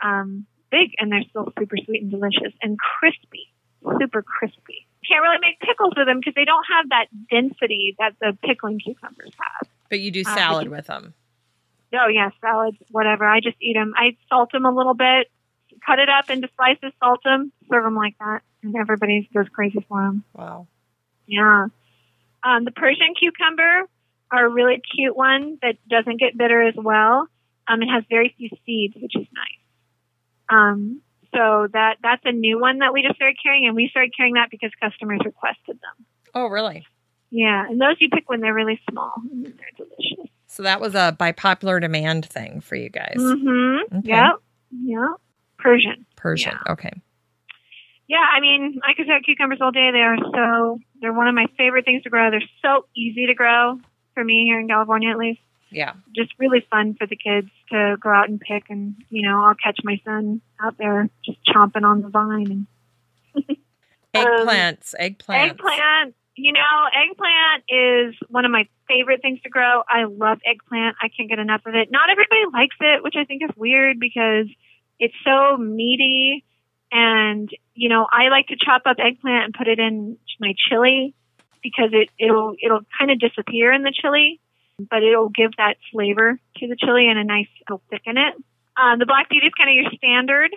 S2: big and they're still super sweet and delicious and crispy, super crispy. Can't really make pickles with them because they don't have that density that the pickling cucumbers have.
S1: But you do salad with them.
S2: Oh, yeah, salads, whatever. I just eat them. I salt them a little bit, cut it up into slices, salt them, serve them like that, and everybody goes crazy for them.
S1: Wow.
S2: Yeah. The Persian cucumber are a really cute one that doesn't get bitter as well. It has very few seeds, which is nice. So that's a new one that we just started carrying, and we started carrying that because customers requested them.
S1: Oh, really?
S2: Yeah, and those you pick when they're really small, and they're delicious.
S1: So that was a by popular demand thing for you guys.
S2: Mm-hmm. Okay. Yep. Persian.
S1: Yeah. Okay.
S2: Yeah, I mean, I could talk cucumbers all day. They're one of my favorite things to grow. They're so easy to grow for me here in California, at least.
S1: Yeah.
S2: Just really fun for the kids to go out and pick, and, I'll catch my son out there just chomping on the vine.
S1: Eggplants.
S2: Eggplant. Eggplant is one of my favorite things to grow. I love eggplant. I can't get enough of it. Not everybody likes it, which I think is weird because it's so meaty. And, I like to chop up eggplant and put it in my chili because it'll kind of disappear in the chili, but it'll give that flavor to the chili and it'll thicken it. The Black Beauty is kind of your standard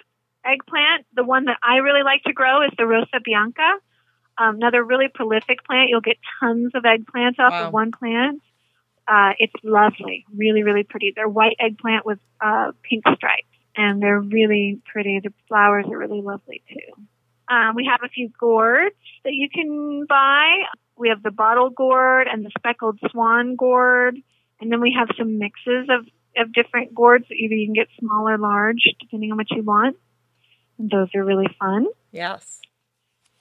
S2: eggplant. The one that I really like to grow is the Rosa Bianca. Another really prolific plant. You'll get tons of eggplants off of one plant. It's lovely, really, really pretty. They're white eggplant with pink stripes, and they're really pretty. The flowers are really lovely too. We have a few gourds that you can buy. We have the bottle gourd and the speckled swan gourd, and then we have some mixes of different gourds. Either you can get small or large, depending on what you want. And those are really fun.
S1: Yes.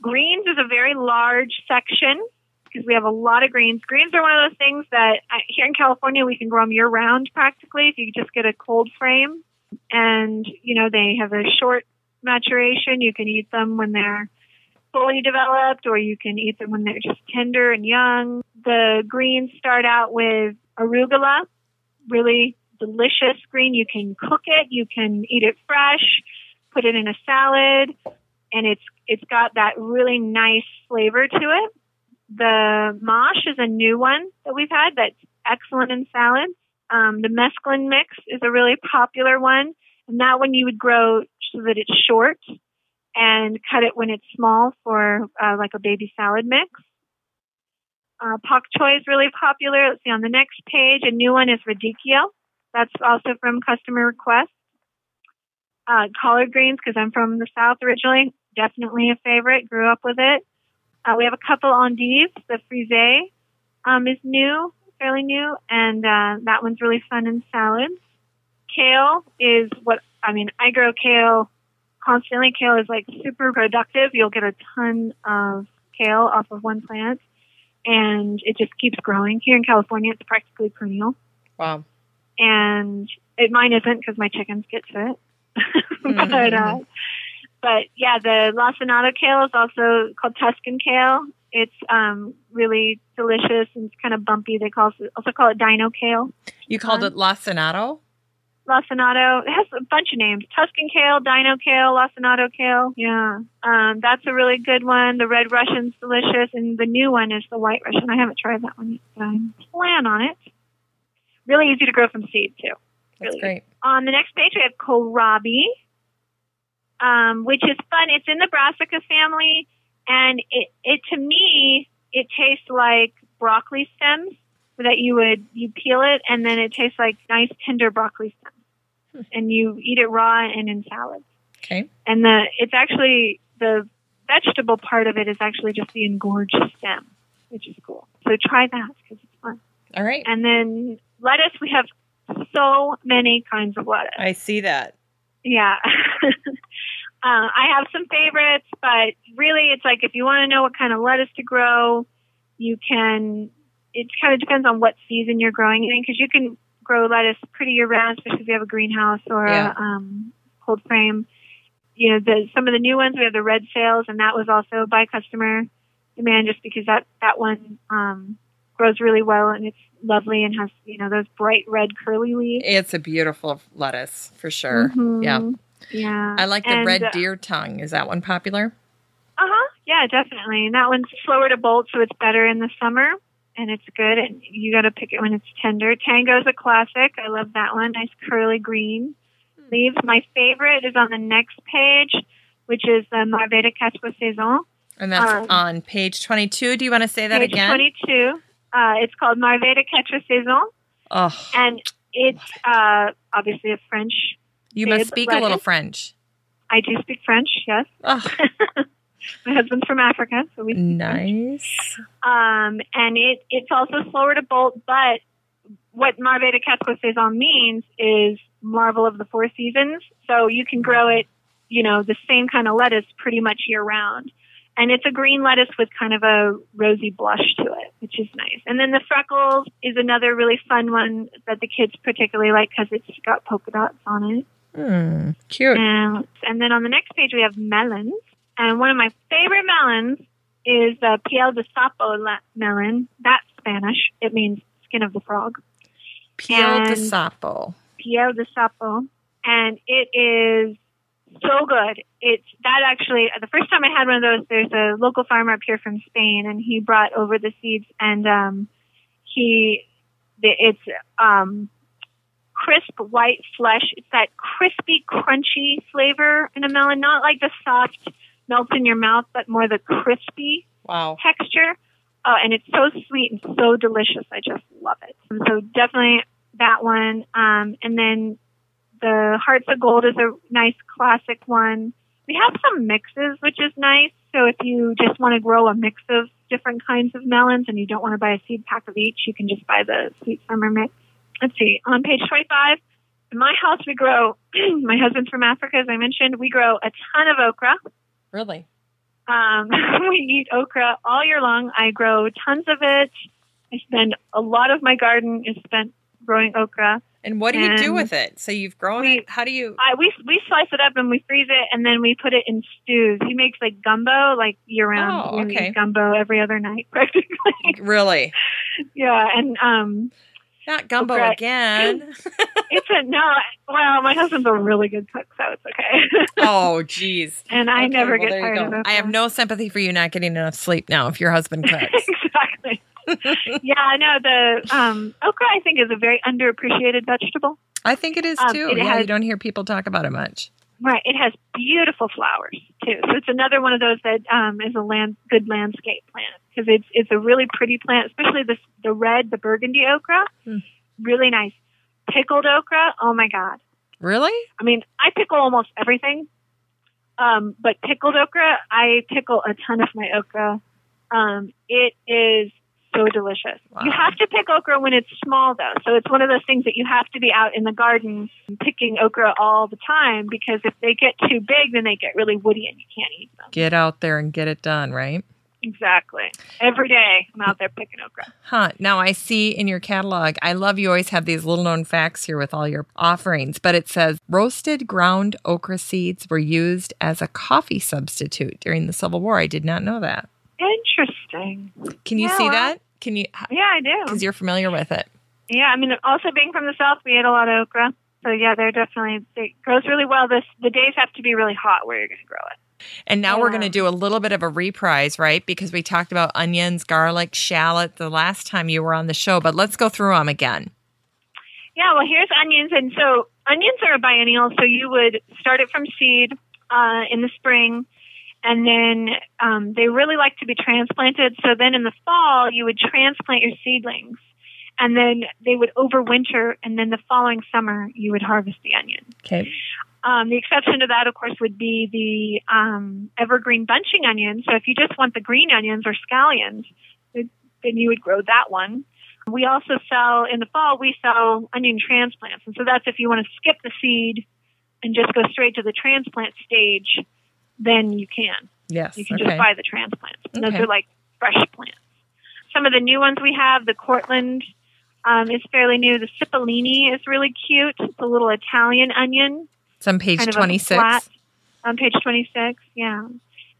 S2: Greens is a very large section because we have a lot of greens. Greens are one of those things that here in California we can grow them year-round practically if you just get a cold frame. And, they have a short maturation. You can eat them when they're fully developed, or you can eat them when they're just tender and young. The greens start out with arugula, really delicious green. You can cook it. You can eat it fresh, put it in a salad, and it's got that really nice flavor to it. The mosh is a new one that we've had that's excellent in salads. The mesclun mix is a really popular one, and that one you would grow so that it's short and cut it when it's small for like a baby salad mix. Pak choy is really popular. Let's see, on the next page, a new one is radicchio. That's also from customer request. Collard greens, because I'm from the South originally, definitely a favorite. Grew up with it. We have a couple endives. The frisée is new, fairly new, and that one's really fun in salads. Kale is I grow kale constantly. Kale is like super productive. You'll get a ton of kale off of one plant, and it just keeps growing. Here in California, it's practically perennial.
S1: Wow.
S2: And mine isn't because my chickens get to it. But yeah, the lacinato kale is also called Tuscan kale. It's really delicious and it's kind of bumpy. They also call it dino kale.
S1: You called it lacinato?
S2: Lacinato. It has a bunch of names. Tuscan kale, dino kale, lacinato kale. Yeah. That's a really good one. The red Russian's delicious. And the new one is the white Russian. I haven't tried that one yet, but I plan on it. Really easy to grow from seed, too.
S1: That's great.
S2: On the next page, we have kohlrabi. which is fun. It's in the brassica family, and it to me, it tastes like broccoli stems that you peel it, and then it tastes like nice tender broccoli stems, and you eat it raw and in salads.
S1: Okay.
S2: And it's actually the vegetable part of it is actually just the engorged stem, which is cool. So try that because it's fun.
S1: All right.
S2: And then lettuce, we have so many kinds of lettuce.
S1: I see that.
S2: Yeah. I have some favorites, but really it's like if you want to know what kind of lettuce to grow, you can, it kind of depends on what season you're growing it in, because you can grow lettuce pretty year round, especially if you have a greenhouse or a cold frame. You know, some of the new ones, we have the red sails, and that was also by customer demand just because that one grows really well and it's lovely and has, you know, those bright red curly leaves.
S1: It's a beautiful lettuce for sure.
S2: Mm-hmm.
S1: Yeah.
S2: Yeah.
S1: I like the red deer tongue. Is that one popular?
S2: Yeah, definitely. And that one's slower to bolt, so it's better in the summer, and it's good. And you got to pick it when it's tender. Tango's a classic. I love that one. Nice curly green leaves. My favorite is on the next page, which is the Marvet de Quatre Saisons.
S1: And that's on page 22. Do you want to say that again?
S2: Page 22. It's called Marvet de Quatre Saisons.
S1: Oh.
S2: And it's obviously a French.
S1: You must speak a little French.
S2: I do speak French, yes.
S1: Oh.
S2: My husband's from Africa, so we speak
S1: nice.
S2: French. And it's also slower to bolt, but what Marvet de Quatre Saisons means is marvel of the four seasons. So you can grow it, you know, the same kind of lettuce pretty much year round. And it's a green lettuce with kind of a rosy blush to it, which is nice. And then the freckles is another really fun one that the kids particularly like because it's got polka dots on it.
S1: Cute.
S2: And then on the next page, we have melons. And one of my favorite melons is the piel de sapo melon. That's Spanish. It means skin of the frog.
S1: Piel de sapo.
S2: Piel de sapo. And it is so good. It's that actually, the first time I had one of those, there's a local farmer up here from Spain, and he brought over the seeds, and it's crisp white flesh. It's that crispy, crunchy flavor in a melon, not like the soft melts in your mouth, but more the crispy texture. And it's so sweet and so delicious. I just love it. So definitely that one. And then the Hearts of Gold is a nice classic one. We have some mixes, which is nice. So if you just want to grow a mix of different kinds of melons and you don't want to buy a seed pack of each, you can just buy the Sweet Summer Mix. Let's see. On page 25, in my house we grow, my husband's from Africa, as I mentioned, we grow a ton of okra.
S1: Really?
S2: We eat okra all year long. I grow tons of it. I spend a lot of my garden is spent growing okra.
S1: And what do you do with it? So you've grown it. How do you?
S2: We slice it up and we freeze it, and then we put it in stews. He makes like gumbo, like year round.
S1: Oh, okay.
S2: We eat gumbo every other night, practically.
S1: Really?
S2: Yeah, and
S1: not gumbo
S2: okra.
S1: Again.
S2: Well, my husband's a really good cook, so it's okay.
S1: Oh, geez.
S2: And I never get tired of it.
S1: I have no sympathy for you not getting enough sleep now if your husband cooks.
S2: Exactly. Yeah, I know the okra, I think, is a very underappreciated vegetable.
S1: I think it is too. You don't hear people talk about it much.
S2: Right. It has beautiful flowers too. So it's another one of those that is a good landscape plant because it's a really pretty plant, especially the burgundy okra. Really nice. Pickled okra. Oh my God.
S1: Really?
S2: I mean, I pickle almost everything. But pickled okra, I pickle a ton of my okra. It is so delicious. Wow. You have to pick okra when it's small, though. So it's one of those things that you have to be out in the garden picking okra all the time because if they get too big, then they get really woody and you can't eat them.
S1: Get out there and get it done, right?
S2: Exactly. Every day I'm out there picking okra.
S1: Now I see in your catalog, I love you always have these little known facts here with all your offerings, but it says roasted ground okra seeds were used as a coffee substitute during the Civil War. I did not know that.
S2: Interesting.
S1: Can you see that? Can you?
S2: Yeah, I do.
S1: Because you're familiar with it.
S2: Yeah, I mean, also being from the South, we ate a lot of okra. So yeah, it grows really well. The days have to be really hot where you're going to grow it.
S1: And now we're going to do a little bit of a reprise, right? Because we talked about onions, garlic, shallot the last time you were on the show, but let's go through them again. Yeah,
S2: well, here's onions. And so onions are a biennial, so you would start it from seed, in the spring. And then they really like to be transplanted. So then in the fall, you would transplant your seedlings. And then they would overwinter. And then the following summer, you would harvest the onion.
S1: Okay.
S2: The exception to that, of course, would be the evergreen bunching onion. So if you just want the green onions or scallions, then you would grow that one. We also sell, in the fall, we sell onion transplants. And so that's if you want to skip the seed and just go straight to the transplant stage, then you can.
S1: Yes.
S2: You can just buy the transplants. Okay. Those are like fresh plants. Some of the new ones we have, the Cortland is fairly new. The Cipollini is really cute. It's a little Italian onion.
S1: It's on page 26.
S2: On page 26, yeah.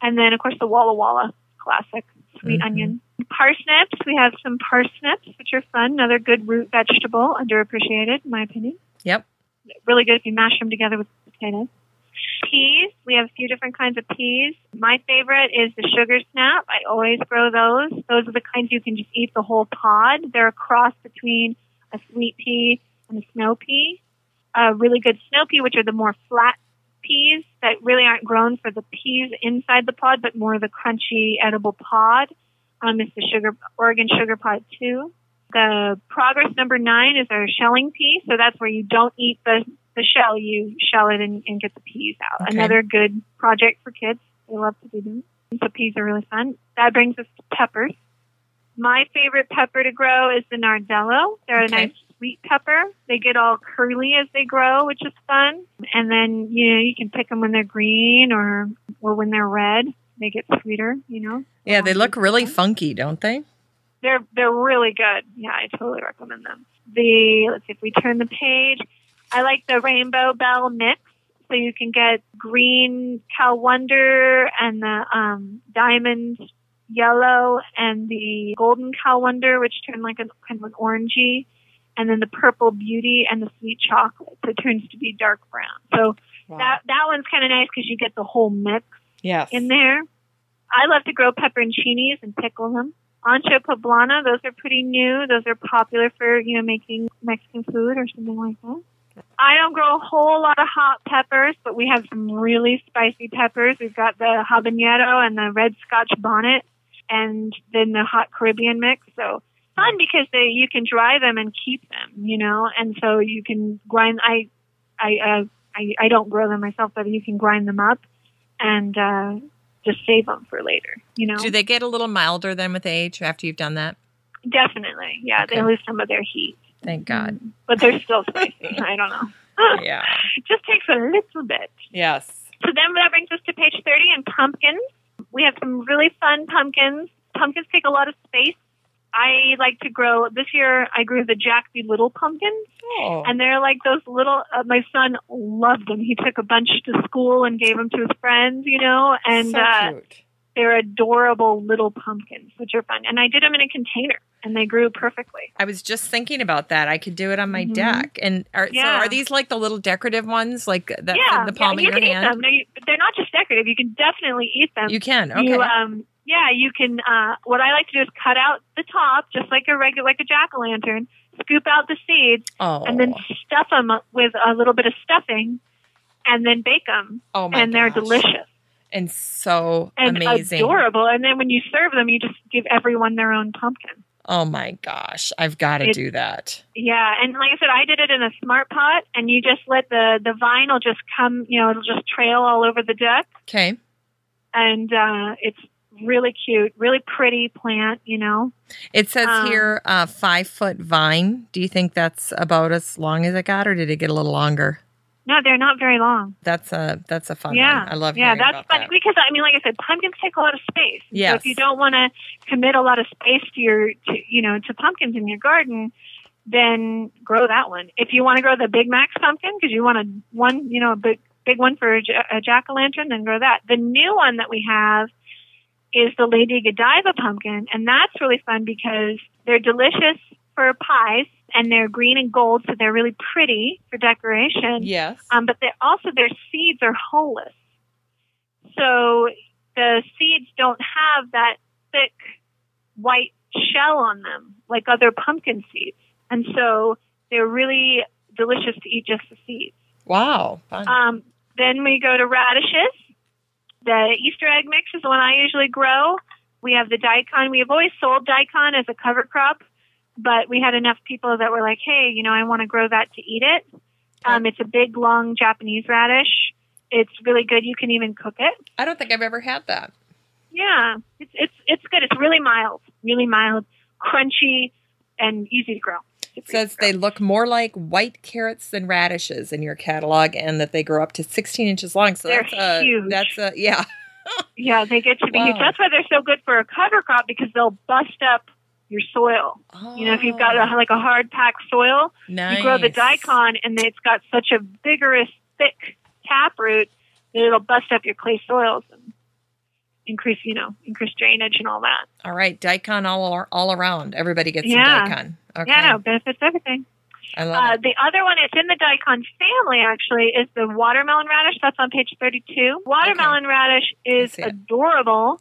S2: And then, of course, the Walla Walla classic sweet onion. Parsnips, we have some parsnips, which are fun. Another good root vegetable, underappreciated, in my opinion.
S1: Yep.
S2: Really good if you mash them together with potatoes. Peas, we have a few different kinds of peas. My favorite is the sugar snap. I always grow those. Those are the kinds you can just eat the whole pod. They're a cross between a sweet pea and a snow pea. Really good snow pea, which are the more flat peas that really aren't grown for the peas inside the pod, but more the crunchy, edible pod. It's the Oregon Sugar Pod 2. The Progress number 9 is our shelling pea. So that's where you don't eat the shell. You shell it and get the peas out. Okay. Another good project for kids. They love to do that. So peas are really fun. That brings us to peppers. My favorite pepper to grow is the Nardello. They're a nice sweet pepper. They get all curly as they grow, which is fun. And then, you can pick them when they're green or when they're red. They get sweeter,
S1: Yeah, they look really funky, don't they?
S2: They're really good. Yeah, I totally recommend them. Let's see if we turn the page. I like the Rainbow Bell mix. So you can get green Cal Wonder and the diamond yellow and the golden Cal Wonder, which turn like kind of an orangey, and then the purple beauty and the sweet chocolate. So it turns to be dark brown. So that one's kind of nice because you get the whole mix in there. I love to grow pepperoncinis and pickle them. Ancho poblana, those are pretty new. Those are popular for, making Mexican food or something like that. I don't grow a whole lot of hot peppers, but we have some really spicy peppers. We've got the habanero and the red Scotch bonnet, and then the hot Caribbean mix. So fun because you can dry them and keep them, and so you can grind. I don't grow them myself, but you can grind them up and just save them for later.
S1: Do they get a little milder then with age after you've done that?
S2: Definitely, yeah. Okay. They lose some of their heat.
S1: Thank God.
S2: But they're still spicy. I don't know.
S1: Yeah.
S2: It just takes a little bit.
S1: Yes.
S2: So then that brings us to page 30 and pumpkins. We have some really fun pumpkins. Pumpkins take a lot of space. I like to grow, this year I grew the Jack B. Little pumpkins. Oh. And they're like those little, my son loved them. He took a bunch to school and gave them to his friends, and
S1: so cute.
S2: They're adorable little pumpkins, which are fun. And I did them in a container. And they grew perfectly.
S1: I was just thinking about that. I could do it on my deck. And so are these like the little decorative ones, like that in the palm of your hand?
S2: Yeah, you can eat them. They're not just decorative. You can definitely eat them.
S1: You can. Okay.
S2: You can. What I like to do is cut out the top, just like a jack-o'-lantern. Scoop out the seeds, and then stuff them with a little bit of stuffing, and then bake them.
S1: Oh my
S2: And they're delicious.
S1: And so amazing.
S2: Adorable. And then when you serve them, you just give everyone their own pumpkin.
S1: Oh my gosh, I've got to do that.
S2: Yeah, and like I said, I did it in a Smart Pot, and you just let the vine will just come, it'll just trail all over the deck.
S1: Okay.
S2: And it's really cute, really pretty plant,
S1: It says here 5-foot vine. Do you think that's about as long as it got, or did it get a little longer?
S2: No, they're not very long.
S1: That's a fun one. I love hearing
S2: that's
S1: about
S2: fun
S1: that.
S2: Because like I said, pumpkins take a lot of space.
S1: Yes.
S2: So if you don't want to commit a lot of space to pumpkins in your garden, then grow that one. If you want to grow the Big Max pumpkin because you want a big one for a jack-o'-lantern, then grow that. The new one that we have is the Lady Godiva pumpkin, and that's really fun because they're delicious for pies. And they're green and gold, so they're really pretty for decoration.
S1: Yes.
S2: But their seeds are hulless. So the seeds don't have that thick white shell on them like other pumpkin seeds. And so they're really delicious to eat just the seeds.
S1: Wow. Fun.
S2: Then we go to radishes. The Easter egg mix is the one I usually grow. We have the daikon. We have always sold daikon as a cover crop, but we had enough people that were like, hey, I want to grow that to eat it. It's a big, long Japanese radish. It's really good. You can even cook it.
S1: I don't think I've ever had that.
S2: Yeah, it's good. It's really mild, crunchy, and easy to grow.
S1: It says they look more like white carrots than radishes in your catalog, and that they grow up to 16 inches long. So
S2: they're huge.
S1: Yeah.
S2: Yeah, they get to be huge. That's why they're so good for a cover crop, because they'll bust up your soil.
S1: Oh.
S2: If you've got a hard packed soil,
S1: nice.
S2: You grow the daikon, and it's got such a vigorous, thick taproot that it'll bust up your clay soils and increase drainage and all that.
S1: All right, daikon all around. Everybody gets some daikon. Okay.
S2: Yeah, benefits everything.
S1: I love it.
S2: The other one, it's in the daikon family, actually, is the watermelon radish. That's on page 32. Watermelon radish is adorable.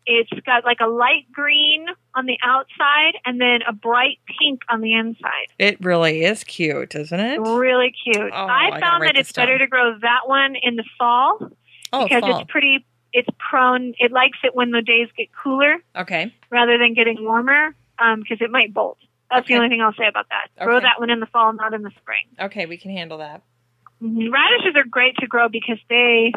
S2: It's got like a light green on the outside and then a bright pink on the inside.
S1: It really is cute, isn't it?
S2: Really cute.
S1: Oh,
S2: I found that it's better to grow that one in the fall because it's prone. It likes it when the days get cooler.
S1: Okay.
S2: Rather than getting warmer, because it might bolt. That's the only thing I'll say about that. Grow that one in the fall, not in the spring.
S1: Okay, we can handle that.
S2: Mm-hmm. Radishes are great to grow because they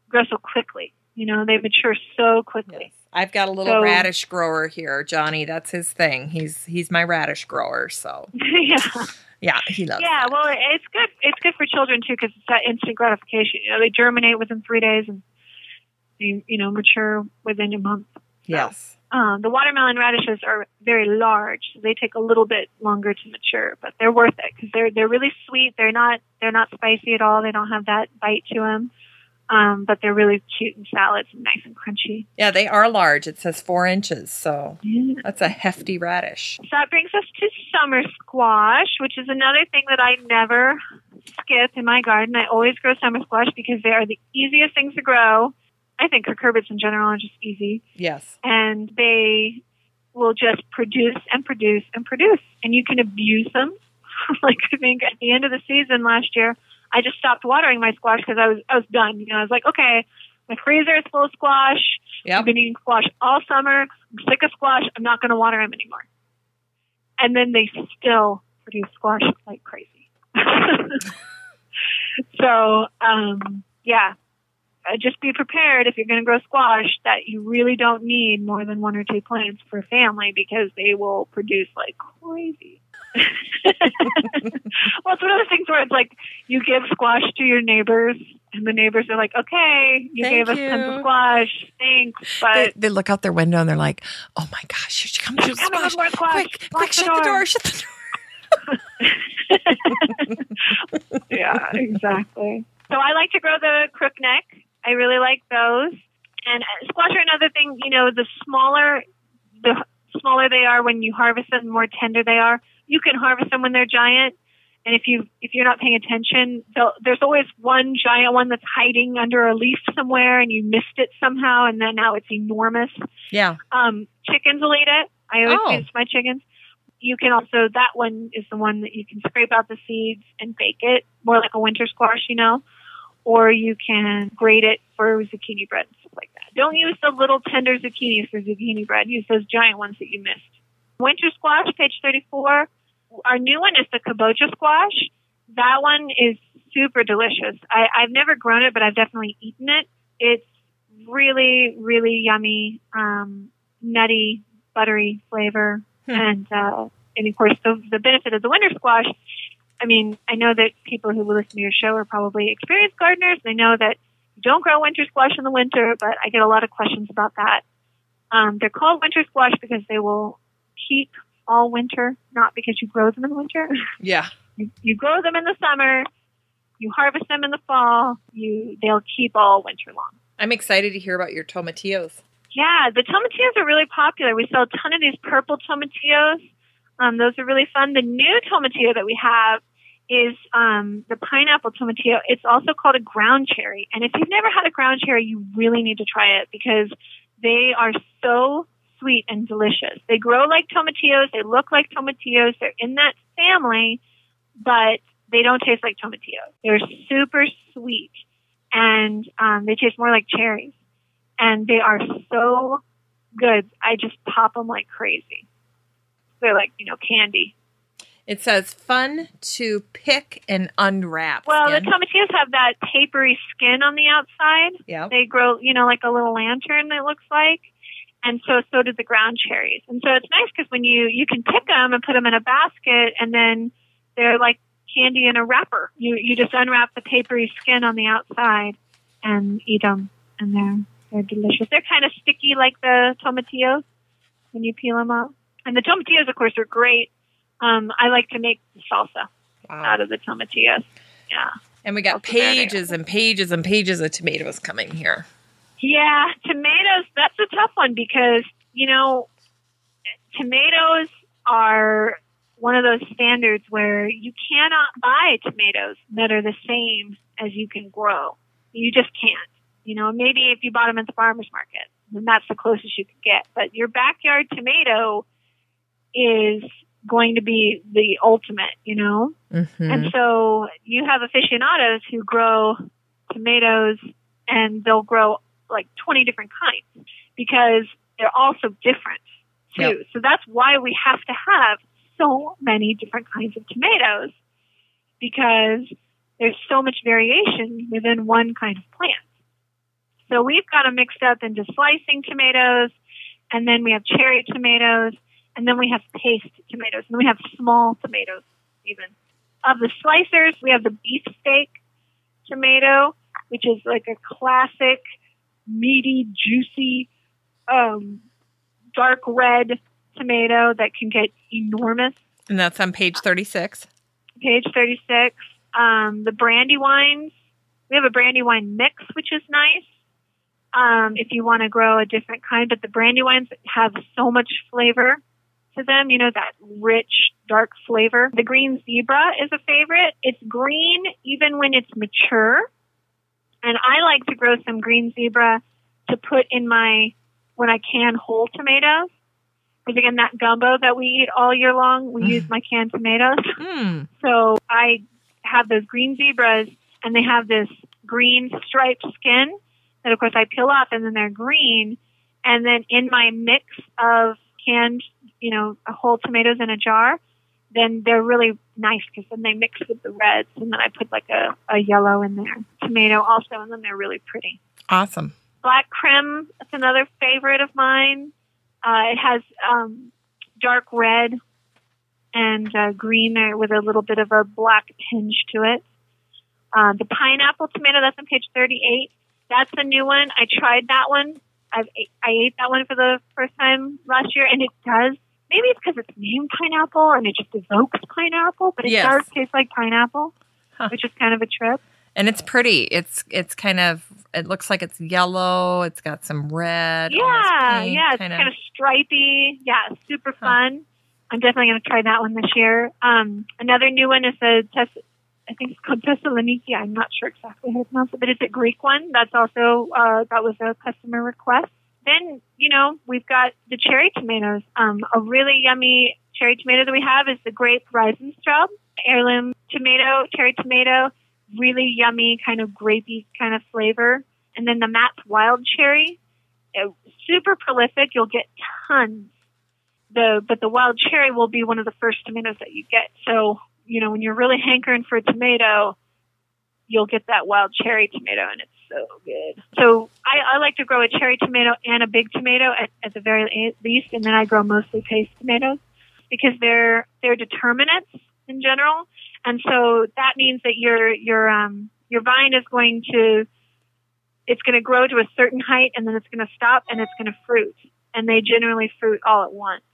S2: grow so quickly. They mature so quickly.
S1: Yes. I've got a little radish grower here, Johnny. That's his thing. He's my radish grower. So yeah, he loves.
S2: Yeah,
S1: that.
S2: well, it's good. It's good for children too because it's that instant gratification. They germinate within 3 days and they mature within a month.
S1: Yes.
S2: The watermelon radishes are very large, so they take a little bit longer to mature, but they're worth it because they're really sweet. They're not spicy at all. They don't have that bite to them, but they're really cute in salads and nice and crunchy.
S1: Yeah, they are large. It says 4 inches, so that's a hefty radish.
S2: So that brings us to summer squash, which is another thing that I never skip in my garden. I always grow summer squash because they are the easiest things to grow. I think cucurbits in general are just easy.
S1: Yes.
S2: And they will just produce and produce and produce. And you can abuse them. Like, I think at the end of the season last year, I just stopped watering my squash because I was done. I was like, okay, my freezer is full of squash.
S1: Yep.
S2: I've been eating squash all summer. I'm sick of squash. I'm not going to water them anymore. And then they still produce squash like crazy. So, yeah. Just be prepared if you're going to grow squash that you really don't need more than 1 or 2 plants per family because they will produce like crazy. Well, it's one of those things where it's like you give squash to your neighbors and the neighbors are like, okay, you gave us tons of squash. Thanks. But
S1: they look out their window and they're like, oh my gosh, here she comes with squash. Quick, shut the door, shut the
S2: door. Yeah, exactly. So I like to grow the crookneck. I really like those. And squash are another thing, the smaller they are when you harvest them, the more tender they are. You can harvest them when they're giant. And if you're not paying attention, there's always one giant one that's hiding under a leaf somewhere and you missed it somehow and then now it's enormous.
S1: Yeah.
S2: Chickens will eat it. I always use my chickens. You can also, that one is the one that you can scrape out the seeds and bake it, more like a winter squash, or you can grate it for zucchini bread and stuff like that. Don't use the little tender zucchinis for zucchini bread. Use those giant ones that you missed. Winter squash, page 34. Our new one is the kabocha squash. That one is super delicious. I've never grown it, but I've definitely eaten it. It's really, really yummy, nutty, buttery flavor. And of course, the benefit of the winter squash, I mean, I know that people who listen to your show are probably experienced gardeners. They know that you don't grow winter squash in the winter, but I get a lot of questions about that. They're called winter squash because they will keep all winter, not because you grow them in the winter.
S1: Yeah.
S2: You grow them in the summer, you harvest them in the fall, they'll keep all winter long.
S1: I'm excited to hear about your tomatillos.
S2: Yeah, the tomatillos are really popular. We sell a ton of these purple tomatillos. Those are really fun. The new tomatillo that we have is the pineapple tomatillo. It's also called a ground cherry. And if you've never had a ground cherry, you really need to try it because they are so sweet and delicious. They grow like tomatillos. They look like tomatillos. They're in that family, but they don't taste like tomatillos. They're super sweet. and they taste more like cherries. And they are so good. I just pop them like crazy. They're like, candy.
S1: It says fun to pick and unwrap.
S2: Well,
S1: skin.
S2: the tomatillos have that papery skin on the outside.
S1: Yeah.
S2: They grow, like a little lantern, it looks like. And so do the ground cherries. And so it's nice because when you can pick them and put them in a basket, and then they're like candy in a wrapper. You just unwrap the papery skin on the outside and eat them, and they're delicious. They're kind of sticky like the tomatillos when you peel them up. And the tomatillos, of course, are great. I like to make salsa out of the tomatillos. Yeah.
S1: And we got pages and pages and pages of tomatoes coming here.
S2: Yeah, tomatoes, that's a tough one because, tomatoes are one of those standards where you cannot buy tomatoes that are the same as you can grow. You just can't. Maybe if you bought them at the farmer's market, then that's the closest you could get. But your backyard tomato is going to be the ultimate, Mm-hmm. And so you have aficionados who grow tomatoes, and they'll grow like 20 different kinds because they're all so different too. Yep. So that's why we have to have so many different kinds of tomatoes, because there's so much variation within one kind of plant. So we've got them mixed up into slicing tomatoes, and then we have cherry tomatoes, and then we have paste tomatoes, and then we have small tomatoes even. Of the slicers, we have the beefsteak tomato, which is like a classic, meaty, juicy, dark red tomato that can get enormous.
S1: And that's on page 36.
S2: Page 36. The Brandywines, we have a Brandywine mix, which is nice. If you want to grow a different kind, but the Brandywines have so much flavor to them, that rich, dark flavor. The Green Zebra is a favorite. It's green even when it's mature. And I like to grow some Green Zebra to put in when I can whole tomatoes. Because again, that gumbo that we eat all year long, we use my canned tomatoes. So I have those Green Zebras, and they have this green striped skin that, of course, I peel off, and then they're green. And then in my mix of canned, whole tomatoes in a jar, then they're really nice because then they mix with the reds, and then I put like a yellow in there, tomato also, and then they're really pretty.
S1: Awesome.
S2: Black creme, that's another favorite of mine. It has dark red and green there with a little bit of a black tinge to it. The pineapple tomato, that's on page 38. That's a new one. I tried that one. I ate that one for the first time last year, and it does. Maybe it's because it's named pineapple and it just evokes pineapple, but it does taste like pineapple, which is kind of a trip.
S1: And it's pretty. It's kind of, it looks like it's yellow. It's got some red.
S2: Yeah,
S1: pink,
S2: it's kind of stripy. Yeah, super fun. I'm definitely going to try that one this year. Another new one is I think it's called Thessaloniki. I'm not sure exactly how to pronounce it, but it's a Greek one. That's also, that was a customer request. Then, we've got the cherry tomatoes. A really yummy cherry tomato that we have is the Grape Reisenstraub, heirloom tomato, cherry tomato, really yummy kind of grapey kind of flavor. And then the Matt's Wild Cherry, super prolific. You'll get tons. But the wild cherry will be one of the first tomatoes that you get. So, when you're really hankering for a tomato, you'll get that wild cherry tomato, and it's so good. So I like to grow a cherry tomato and a big tomato at the very least, and then I grow mostly paste tomatoes because they're determinants in general, and so that means that your vine is going to grow to a certain height, and then it's going to stop, and it's going to fruit, and they generally fruit all at once,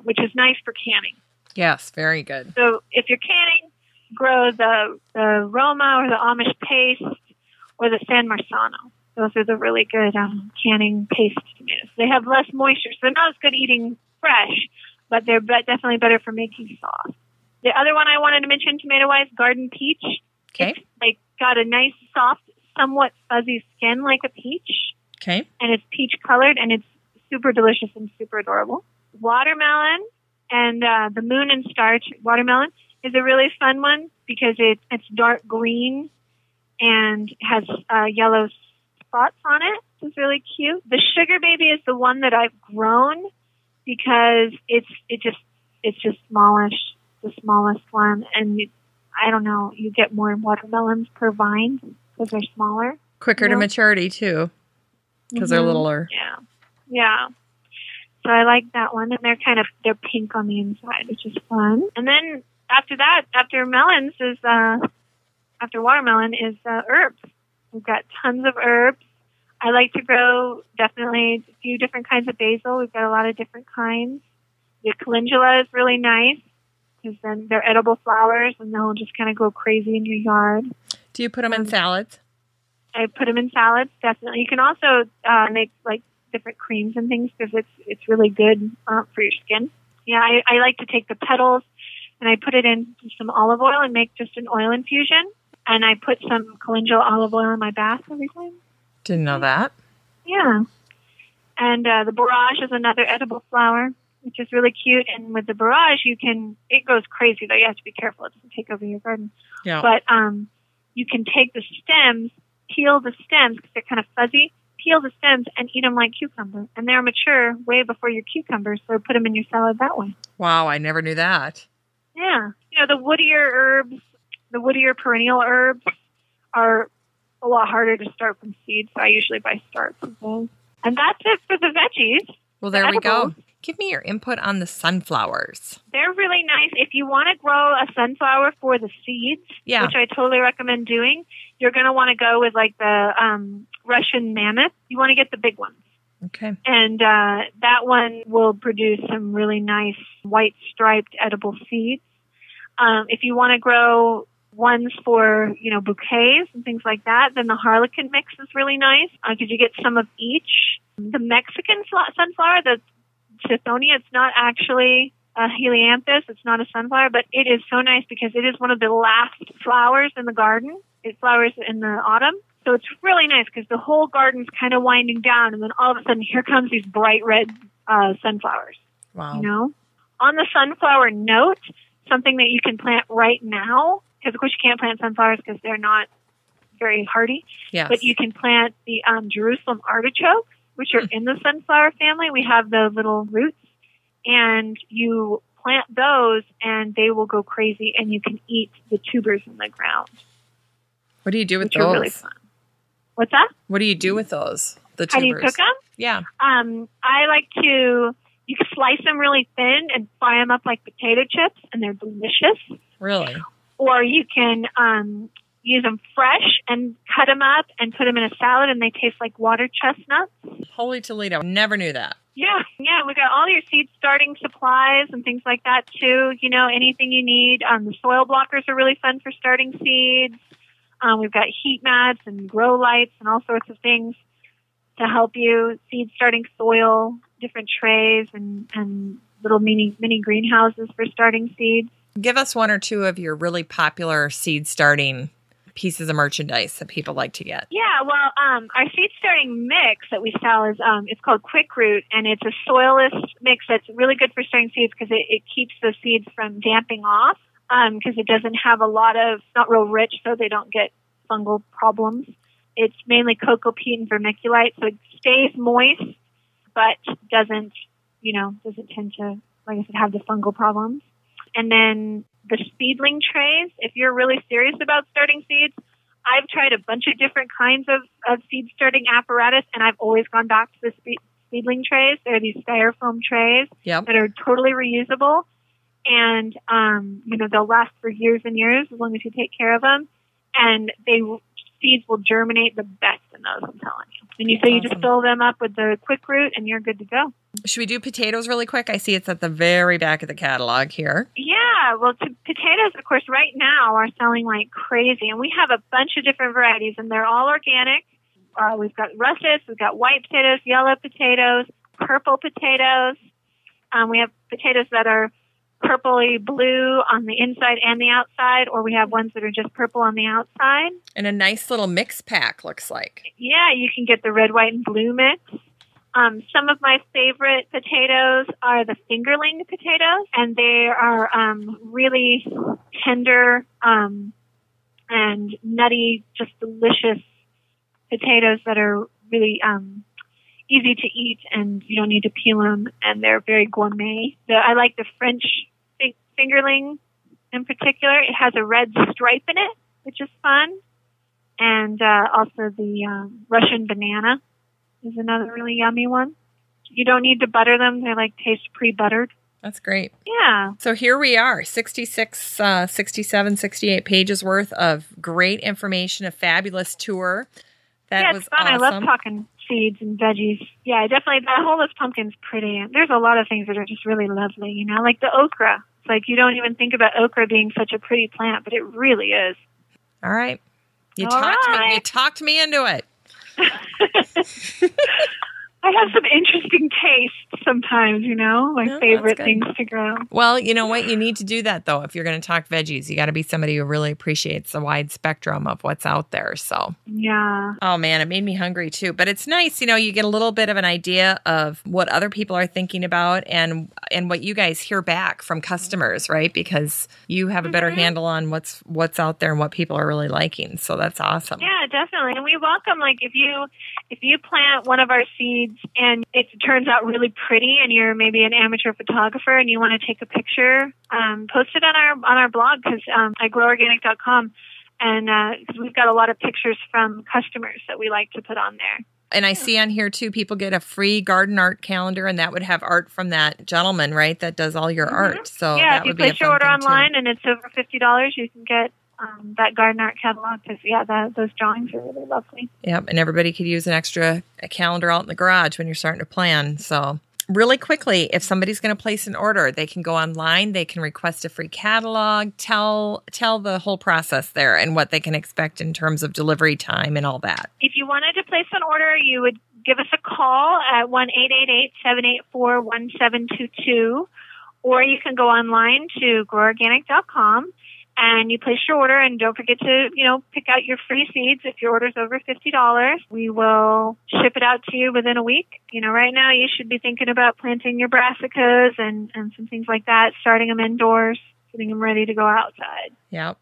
S2: which is nice for canning.
S1: Yes, very good.
S2: So if you're canning, grow the Roma or the Amish paste or the San Marzano. Those are the really good canning paste tomatoes. They have less moisture, so they're not as good eating fresh, but they're definitely better for making sauce. The other one I wanted to mention tomato-wise, Garden Peach.
S1: Okay.
S2: It's got a nice, soft, somewhat fuzzy skin like a peach.
S1: Okay.
S2: And it's peach-colored, and it's super delicious and super adorable. Watermelon and the Moon and Star watermelon is a really fun one because it's dark green and has yellow spots on it. It's really cute. The Sugar Baby is the one that I've grown because it's just smallish, the smallest one, and I don't know, you get more watermelons per vine because they're smaller.
S1: Quicker to maturity too, because they're littler.
S2: Yeah. So I like that one, and they're pink on the inside, which is fun. And then after that, after watermelon is herbs. We've got tons of herbs. I like to grow definitely a few different kinds of basil. We've got a lot of different kinds. The calendula is really nice because then they're edible flowers and they'll just kind of go crazy in your yard.
S1: Do you put them in salads?
S2: I put them in salads, definitely. You can also make like different creams and things because it's really good for your skin. Yeah, I like to take the petals and I put it in some olive oil and make just an oil infusion. And I put some calendula olive oil in my bath every time.
S1: Didn't know that.
S2: Yeah. And the borage is another edible flower, which is really cute. And with the borage, it goes crazy, though. You have to be careful. It doesn't take over your garden.
S1: Yeah.
S2: But you can take the stems, peel the stems, because they're kind of fuzzy, peel the stems and eat them like cucumber. And they're mature way before your cucumbers, so put them in your salad that way.
S1: Wow, I never knew that.
S2: Yeah. The woodier herbs, the woodier perennial herbs are a lot harder to start from seeds, so I usually buy starts of those. And that's it for the veggies.
S1: Well, there we go. Give me your input on the sunflowers.
S2: They're really nice. If you want to grow a sunflower for the seeds, which I totally recommend doing, you're going to want to go with like the Russian mammoth. You want to get the big ones.
S1: Okay.
S2: And that one will produce some really nice white striped edible seeds. If you want to grow ones for, bouquets and things like that, then the Harlequin mix is really nice because you get some of each. The Mexican sunflower, the Tithonia, it's not actually a helianthus. It's not a sunflower, but it is so nice because it is one of the last flowers in the garden. It flowers in the autumn. So it's really nice because the whole garden's kind of winding down, and then all of a sudden here comes these bright red sunflowers.
S1: Wow.
S2: On the sunflower note, something that you can plant right now, because of course you can't plant sunflowers because they're not very hardy.
S1: Yes.
S2: But you can plant the Jerusalem artichokes, which are in the sunflower family. We have the little roots, and you plant those, and they will go crazy, and you can eat the tubers in the ground.
S1: What do you do with those?
S2: Are really fun. What's that?
S1: What do you do with those? The tubers?
S2: How do you cook them?
S1: Yeah.
S2: I like to. You can slice them really thin and fry them up like potato chips, and they're delicious.
S1: Really?
S2: Or you can use them fresh and cut them up and put them in a salad, and they taste like water chestnuts.
S1: Holy Toledo. Never knew that.
S2: Yeah. We got all your seed starting supplies and things like that, too. Anything you need. The soil blockers are really fun for starting seeds. We've got heat mats and grow lights and all sorts of things to help you. Seed starting soil, different trays, and little mini greenhouses for starting seeds.
S1: Give us one or two of your really popular seed starting pieces of merchandise that people like to get.
S2: Yeah, well, our seed starting mix that we sell is it's called Quick Root, and it's a soilless mix that's really good for starting seeds because it keeps the seeds from damping off because it doesn't have a lot of, it's not real rich, so they don't get fungal problems. It's mainly cocoa peat and vermiculite, so it stays moist, but doesn't tend to, like I said, have the fungal problems. And then the seedling trays, if you're really serious about starting seeds, I've tried a bunch of different kinds of seed starting apparatus, and I've always gone back to the seedling trays. They're these styrofoam trays that are totally reusable, and they'll last for years and years as long as you take care of them. And seeds will germinate the best in those, I'm telling you. And you just fill them up with the Quick Root, and you're good to go.
S1: Should we do potatoes really quick? I see it's at the very back of the catalog here.
S2: Yeah, well, potatoes, of course, right now are selling like crazy. And we have a bunch of different varieties, and they're all organic. We've got russets, we've got white potatoes, yellow potatoes, purple potatoes. We have potatoes that are purpley blue on the inside and the outside, or we have ones that are just purple on the outside.
S1: And a nice little mix pack, looks like.
S2: Yeah, you can get the red, white, and blue mix. Some of my favorite potatoes are the fingerling potatoes, and they are really tender, and nutty, just delicious potatoes that are really easy to eat, and you don't need to peel them, and they're very gourmet. I like the French fingerling in particular. It has a red stripe in it, which is fun. And also the Russian banana is another really yummy one. You don't need to butter them. They taste pre-buttered.
S1: That's great.
S2: Yeah.
S1: So here we are, 66, 67, 68 pages worth of great information, a fabulous tour. That was
S2: fun.
S1: awesome.
S2: I love talking seeds and veggies. Yeah, definitely. That whole list pumpkin's pretty. There's a lot of things that are just really lovely, like the okra. It's you don't even think about okra being such a pretty plant, but it really is.
S1: All right. You talked me into it.
S2: I have some interesting tastes sometimes, my favorite things to grow.
S1: Well, you know what? You need to do that, though. If you're going to talk veggies, you got to be somebody who really appreciates the wide spectrum of what's out there. So,
S2: yeah.
S1: Oh, man, it made me hungry, too. But it's nice, you get a little bit of an idea of what other people are thinking about and what you guys hear back from customers, right? Because you have a better handle on what's out there and what people are really liking. So that's awesome.
S2: Yeah, definitely. And we welcome, if you plant one of our seeds and it turns out really pretty and you're maybe an amateur photographer and you want to take a picture, post it on our blog because at groworganic.com, and because we've got a lot of pictures from customers that we like to put on there.
S1: And I see on here, too, people get a free garden art calendar, and that would have art from that gentleman, right, that does all your art. So that would be a fun thing, too.
S2: If you place your order online and it's over $50, you can get that garden art catalog because, those drawings are really lovely.
S1: Yep, and everybody could use an extra calendar out in the garage when you're starting to plan. So really quickly, if somebody's going to place an order, they can go online, they can request a free catalog, tell the whole process there and what they can expect in terms of delivery time and all that.
S2: If you wanted to place an order, you would give us a call at 1-888-784-1722, or you can go online to groworganic.com and you place your order, and don't forget to, pick out your free seeds. If your order's over $50, we will ship it out to you within a week. Right now you should be thinking about planting your brassicas and some things like that, starting them indoors, getting them ready to go outside.
S1: Yep.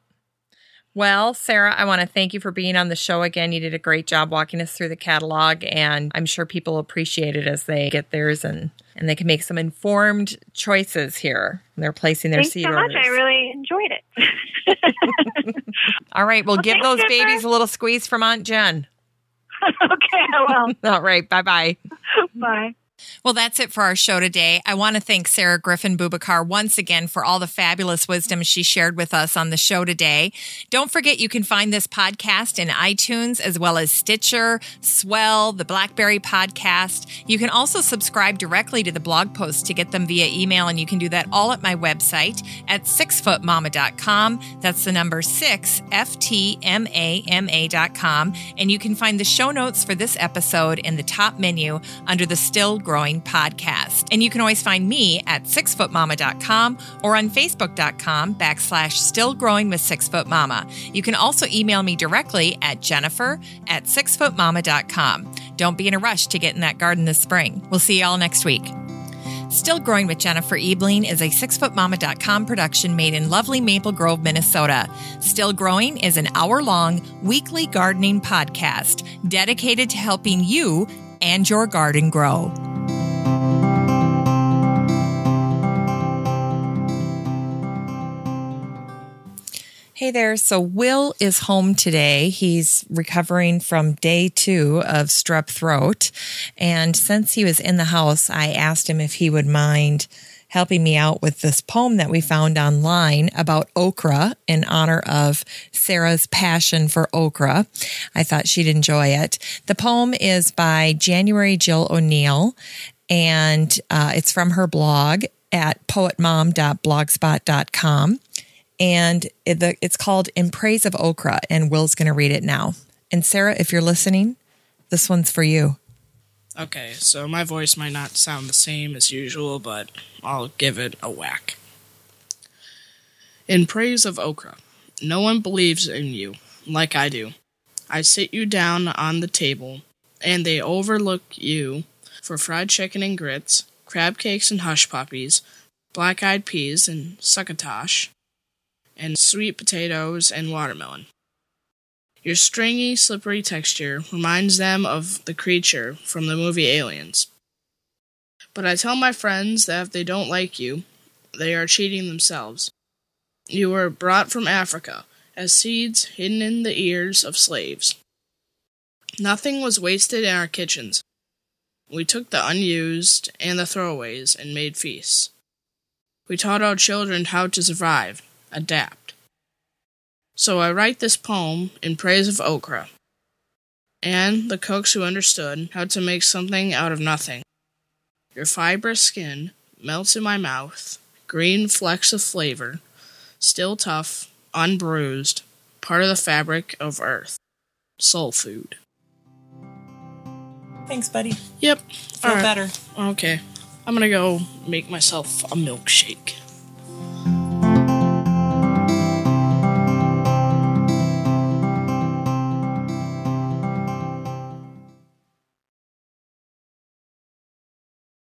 S1: Well, Sarah, I want to thank you for being on the show again. You did a great job walking us through the catalog, and I'm sure people appreciate it as they get theirs and they can make some informed choices here when they're placing their seed orders.
S2: Thanks so much. I really enjoyed it.
S1: All right. Well, give those babies a little squeeze from Aunt Jen.
S2: Okay, I will.
S1: All right. Bye-bye.
S2: Bye.
S1: Well, that's it for our show today. I want to thank Sarah Griffin Bubakar once again for all the fabulous wisdom she shared with us on the show today. Don't forget you can find this podcast in iTunes as well as Stitcher, Swell, the BlackBerry Podcast. You can also subscribe directly to the blog posts to get them via email, and you can do that all at my website at 6footmama.com. That's the number 6, FTMAMA.com. And you can find the show notes for this episode in the top menu under the Still Growing podcast. And you can always find me at 6footmama.com or on facebook.com/stillgrowing with 6footmama. You can also email me directly at jennifer@6footmama.com. Don't be in a rush to get in that garden this spring. We'll see you all next week. Still Growing with Jennifer Ebling is a 6footmama.com production made in lovely Maple Grove, Minnesota. Still Growing is an hour-long weekly gardening podcast dedicated to helping you and your garden grow. Hey there. So Will is home today. He's recovering from day 2 of strep throat. And since he was in the house, I asked him if he would mind helping me out with this poem that we found online about okra in honor of Sarah's passion for okra. I thought she'd enjoy it. The poem is by January Jill O'Neill, and it's from her blog at poetmom.blogspot.com. And it's called In Praise of Okra, and Will's going to read it now. And Sarah, if you're listening, this one's for you.
S3: Okay, so my voice might not sound the same as usual, but I'll give it a whack. In praise of okra. No one believes in you, like I do. I sit you down on the table, and they overlook you for fried chicken and grits, crab cakes and hush puppies, black-eyed peas and succotash, and sweet potatoes and watermelon. Your stringy, slippery texture reminds them of the creature from the movie Aliens. But I tell my friends that if they don't like you, they are cheating themselves. You were brought from Africa, as seeds hidden in the ears of slaves. Nothing was wasted in our kitchens. We took the unused and the throwaways and made feasts. We taught our children how to survive, adapt. So I write this poem in praise of okra, and the cooks who understood how to make something out of nothing. Your fibrous skin melts in my mouth, green flecks of flavor, still tough, unbruised, part of the fabric of earth. Soul food.
S1: Thanks, buddy.
S3: Yep.
S1: Feel better.
S3: Okay. I'm gonna go make myself a milkshake.